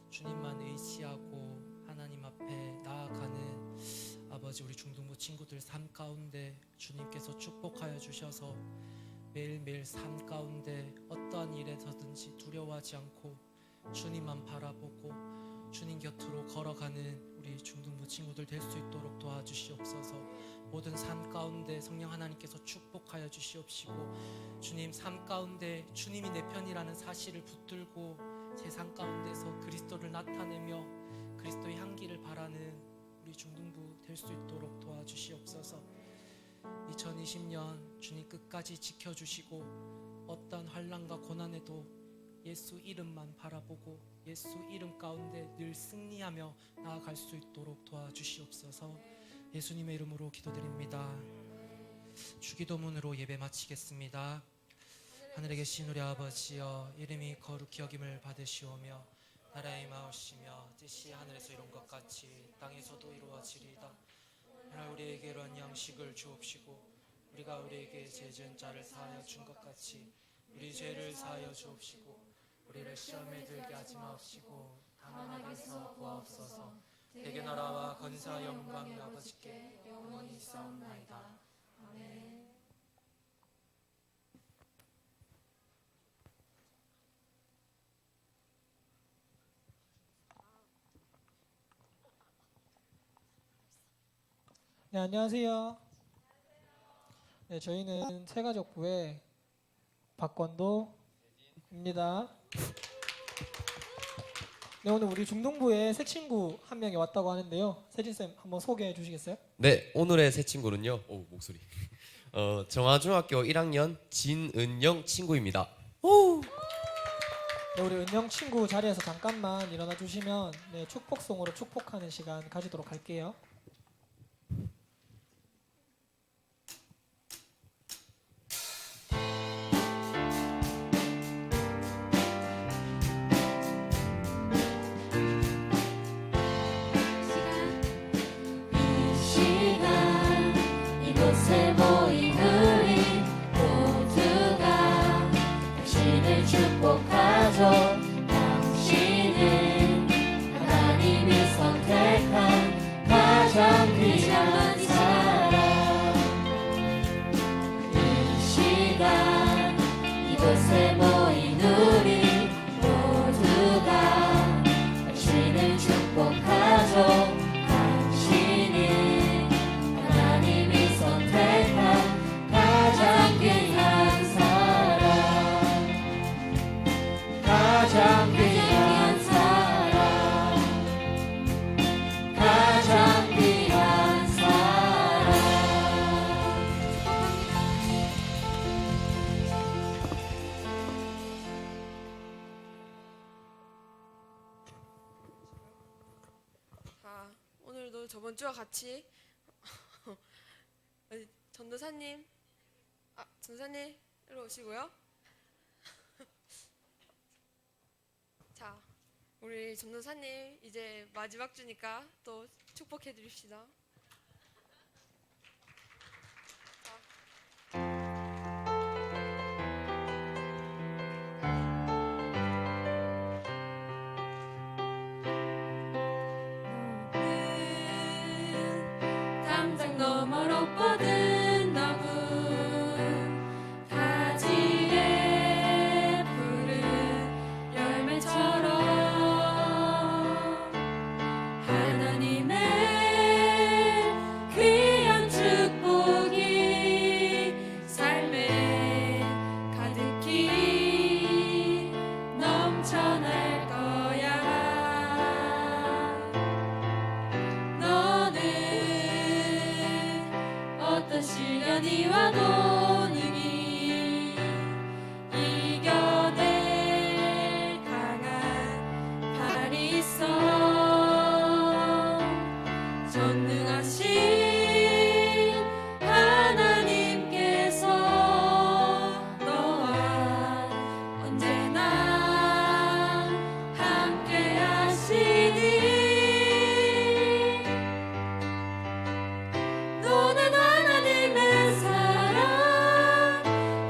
주님만 의지하고 하나님 앞에 나아가는 아버지 우리 중등부 친구들 삶 가운데 주님께서 축복하여 주셔서 매일매일 삶 가운데 어떠한 일에서든지 두려워하지 않고 주님만 바라보고 주님 곁으로 걸어가는 우리 중등부 친구들 될 수 있도록 도와주시옵소서. 모든 삶 가운데 성령 하나님께서 축복하여 주시옵시고 주님 삶 가운데 주님이 내 편이라는 사실을 붙들고 세상 가운데서 그리스도를 나타내며 그리스도의 향기를 바라는 우리 중등부 될 수 있도록 도와주시옵소서. 2020년 주님 끝까지 지켜주시고 어떤 환난과 고난에도 예수 이름만 바라보고 예수 이름 가운데 늘 승리하며 나아갈 수 있도록 도와주시옵소서. 예수님의 이름으로 기도드립니다. 주기도문으로 예배 마치겠습니다. 하늘에 계신 우리 아버지여, 이름이 거룩히 여김을 받으시오며 나라의 임하옵시며 뜻이 하늘에서 이룬 것 같이 땅에서도 이루어지리이다. 오늘 우리에게 이러한 양식을 주옵시고 우리가 우리에게 죄 지은 자를 사하여 준 것 같이 우리 죄를 사하여 주옵시고 우리를 시험에 들게 하지 마옵시고 다만 악에서 구하옵소서. 대개 나라와 권세와 영광이 아버지께 영원히 있사옵나이다. 아멘. 네, 안녕하세요. 네, 저희는 새가족부의 박권도입니다. 네, 오늘 우리 중동부에 새 친구 한 명이 왔다고 하는데요. 세진쌤 한번 소개해 주시겠어요? 네, 오늘의 새 친구는요. 목소리. 정화중학교 1학년 진은영 친구입니다. 네, 우리 은영 친구 자리에서 잠깐만 일어나 주시면 네, 축복송으로 축복하는 시간 가지도록 할게요. 이곳에 모인 우리 모두가 당신을 축복하죠. 당신은 하나님이 선택한 가장 귀한 사람. 이 시간 이곳에 모인 우리 모두가 당신을 축복하죠. 당신은 하나님이 선택한 가장 귀한 사람, 가장 귀한 사람, 가장 귀한 사람. 오늘도 저번 주와 같이 전도사님, 전도사님 일로 오시고요. 자, 우리 전도사님 이제 마지막 주니까 또 축복해 드립시다. 담장 너머로 뻗은 나무 가지에 푸른 열매처럼 하나님의 귀한 축복이 삶에 가득히 넘쳐날 거야. 너는 어떤 시련이 와도 능히 이겨낼 강한 팔이 있어. 전능하신 하나님께서 너와 언제나 함께 하시니 너는 하나님의 사랑,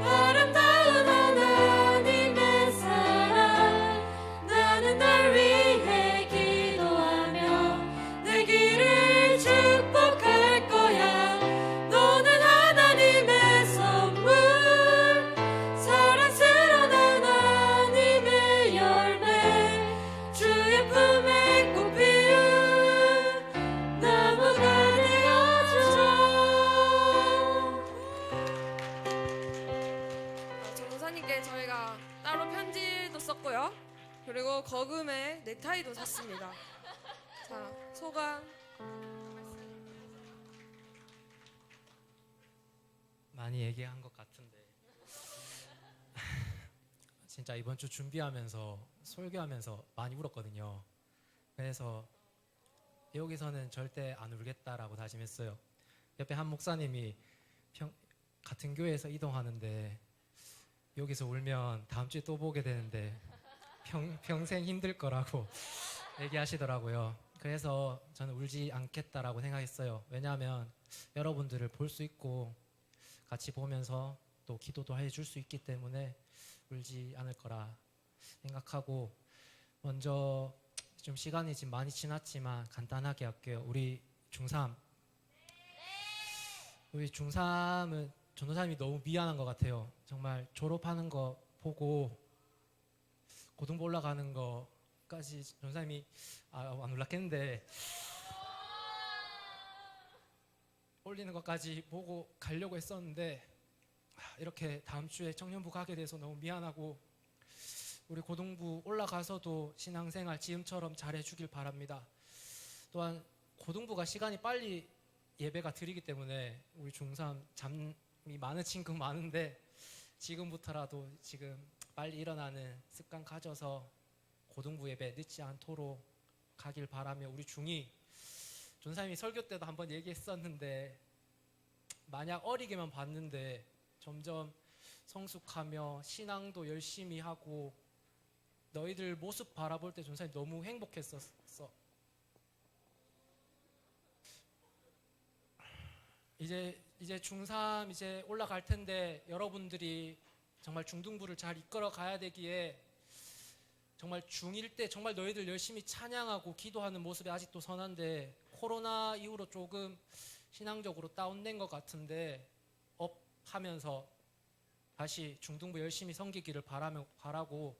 아름다운 하나님의 사랑. 나는 널 위해 기도하며 내 길을 축복할 거야. 너는 하나님의 선물, 사랑스러운 하나님의 열매, 주의 품에 꽃 피운 나무가 되어줘. 전도사님께 저희가 따로 편지도 썼고요. 그리고 거금에 넥타이도 샀습니다. 자, 소감. 많이 얘기한 것 같은데 진짜 이번 주 준비하면서 설교하면서 많이 울었거든요. 그래서 여기서는 절대 안 울겠다라고 다짐했어요. 옆에 한 목사님이 같은 교회에서 이동하는데 여기서 울면 다음 주에 또 보게 되는데 평생 힘들 거라고 얘기하시더라고요. 그래서 저는 울지 않겠다라고 생각했어요. 왜냐하면 여러분들을 볼 수 있고 같이 보면서 또 기도도 해줄 수 있기 때문에 울지 않을 거라 생각하고, 먼저 좀 시간이 지금 많이 지났지만 간단하게 할게요. 우리 중3 은 전도사님이 너무 미안한 것 같아요. 정말 졸업하는 거 보고 고등부 올라가는 거까지 전도사님이 안 올랐겠는데 올리는 것까지 보고 가려고 했었는데 이렇게 다음 주에 청년부 가게 돼서 너무 미안하고, 우리 고등부 올라가서도 신앙생활 지금처럼 잘해주길 바랍니다. 또한 고등부가 시간이 빨리 예배가 드리기 때문에 우리 중3 잠이 많은 친구 많은데 지금부터라도 지금 빨리 일어나는 습관 가져서 고등부 예배 늦지 않도록 가길 바라며, 우리 중2 전사님이 설교 때도 한번 얘기했었는데 만약 어리게만 봤는데 점점 성숙하며 신앙도 열심히 하고 너희들 모습 바라볼 때 전사님 너무 행복했었어. 이제 중3 이제 올라갈 텐데 여러분들이 정말 중등부를 잘 이끌어 가야 되기에 정말 중1 때 정말 너희들 열심히 찬양하고 기도하는 모습이 아직도 선한데 코로나 이후로 조금 신앙적으로 다운된 것 같은데 업 하면서 다시 중등부 열심히 섬기기를 바라고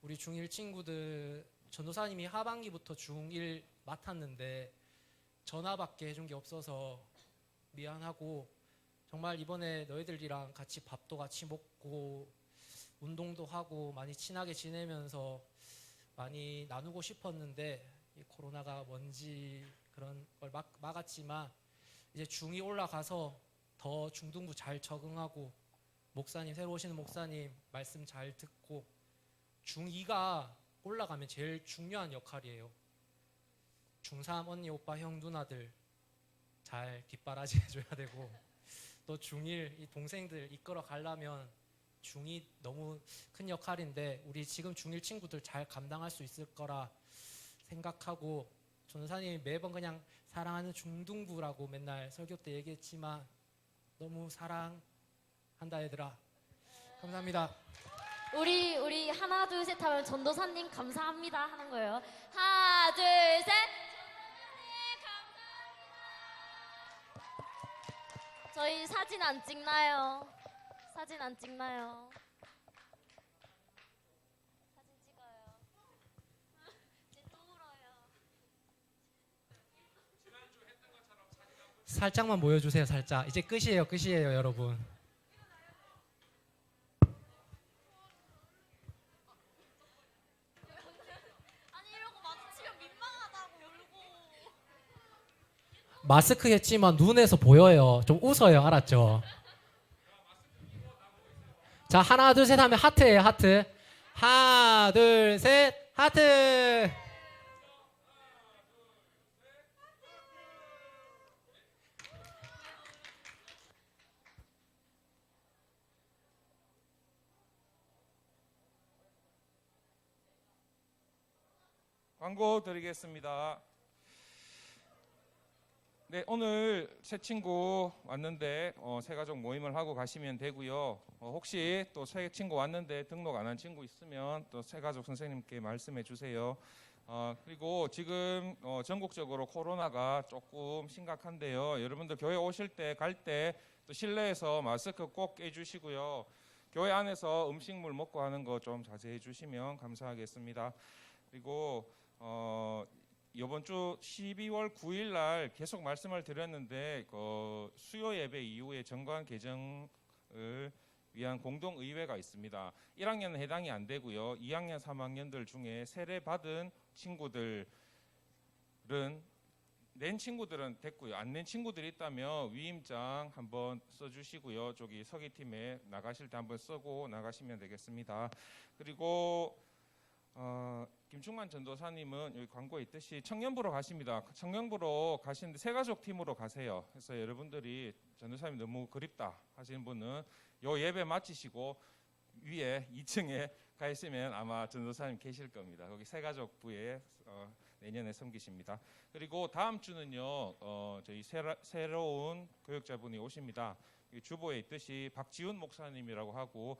우리 중1 친구들 전도사님이 하반기부터 중1 맡았는데 전화밖에 해준 게 없어서 미안하고 정말 이번에 너희들이랑 같이 밥도 같이 먹고 운동도 하고 많이 친하게 지내면서 많이 나누고 싶었는데 이 코로나가 뭔지 그런 걸 막았지만 이제 중2 올라가서 더 중등부 잘 적응하고 목사님 새로 오시는 목사님 말씀 잘 듣고 중2가 올라가면 제일 중요한 역할이에요. 중3 언니 오빠 형 누나들 잘 뒷바라지 해줘야 되고 또 중1 이 동생들 이끌어 가려면 중2 너무 큰 역할인데 우리 지금 중1 친구들 잘 감당할 수 있을 거라 생각하고 전도사님이 매번 그냥 사랑하는 중등부라고 맨날 설교 때 얘기했지만 너무 사랑한다 얘들아. 감사합니다. 우리 하나 둘 셋 하면 전도사님 감사합니다 하는 거예요. 하나 둘 셋. 저희 사진 안 찍나요? 사진 안 찍나요? 사진 찍어요. 이제 또 울어요. 살짝만 모여주세요. 살짝. 이제 끝이에요 여러분. 아니 이러고 마주치면 민망하다고 울고. 마스크 했지만 눈에서 보여요. 좀 웃어요. 알았죠? 자, 하나 둘 셋 하면 하트예요. 하트. 하나 둘 셋 하트. 광고 드리겠습니다. 네, 오늘 새 친구 왔는데 새 가족 모임을 하고 가시면 되고요. 혹시 또 새 친구 왔는데 등록 안 한 친구 있으면 또 새 가족 선생님께 말씀해 주세요. 그리고 지금 전국적으로 코로나가 조금 심각한데요. 여러분들 교회 오실 때 갈 때 또 실내에서 마스크 꼭 깨주시고요. 교회 안에서 음식물 먹고 하는 거 좀 자제해 주시면 감사하겠습니다. 그리고 이번 주 12월 9일 날 계속 말씀을 드렸는데 수요 예배 이후에 정관 개정을 위한 공동 의회가 있습니다. 1학년은 해당이 안 되고요. 2학년, 3학년들 중에 세례 받은 친구들은 낸 친구들은 됐고요. 안 낸 친구들이 있다면 위임장 한번 써주시고요. 저기 서기팀에 나가실 때 한번 쓰고 나가시면 되겠습니다. 그리고 김충만 전도사님은 여기 광고에 있듯이 청년부로 가십니다. 청년부로 가시는데 새가족 팀으로 가세요. 그래서 여러분들이 전도사님 너무 그립다 하시는 분은 요 예배 마치시고 위에 2층에 가 있으면 아마 전도사님 계실 겁니다. 거기 새가족부에 내년에 섬기십니다. 그리고 다음 주는요 저희 새로운 교육자분이 오십니다. 주보에 있듯이 박지훈 목사님이라고 하고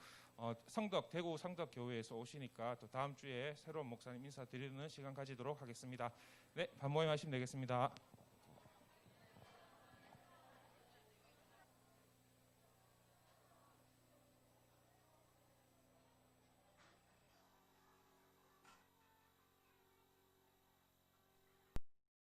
대구 성덕교회에서 오시니까 또 다음 주에 새로운 목사님 인사드리는 시간 가지도록 하겠습니다. 네, 반 모임 하시면 되겠습니다.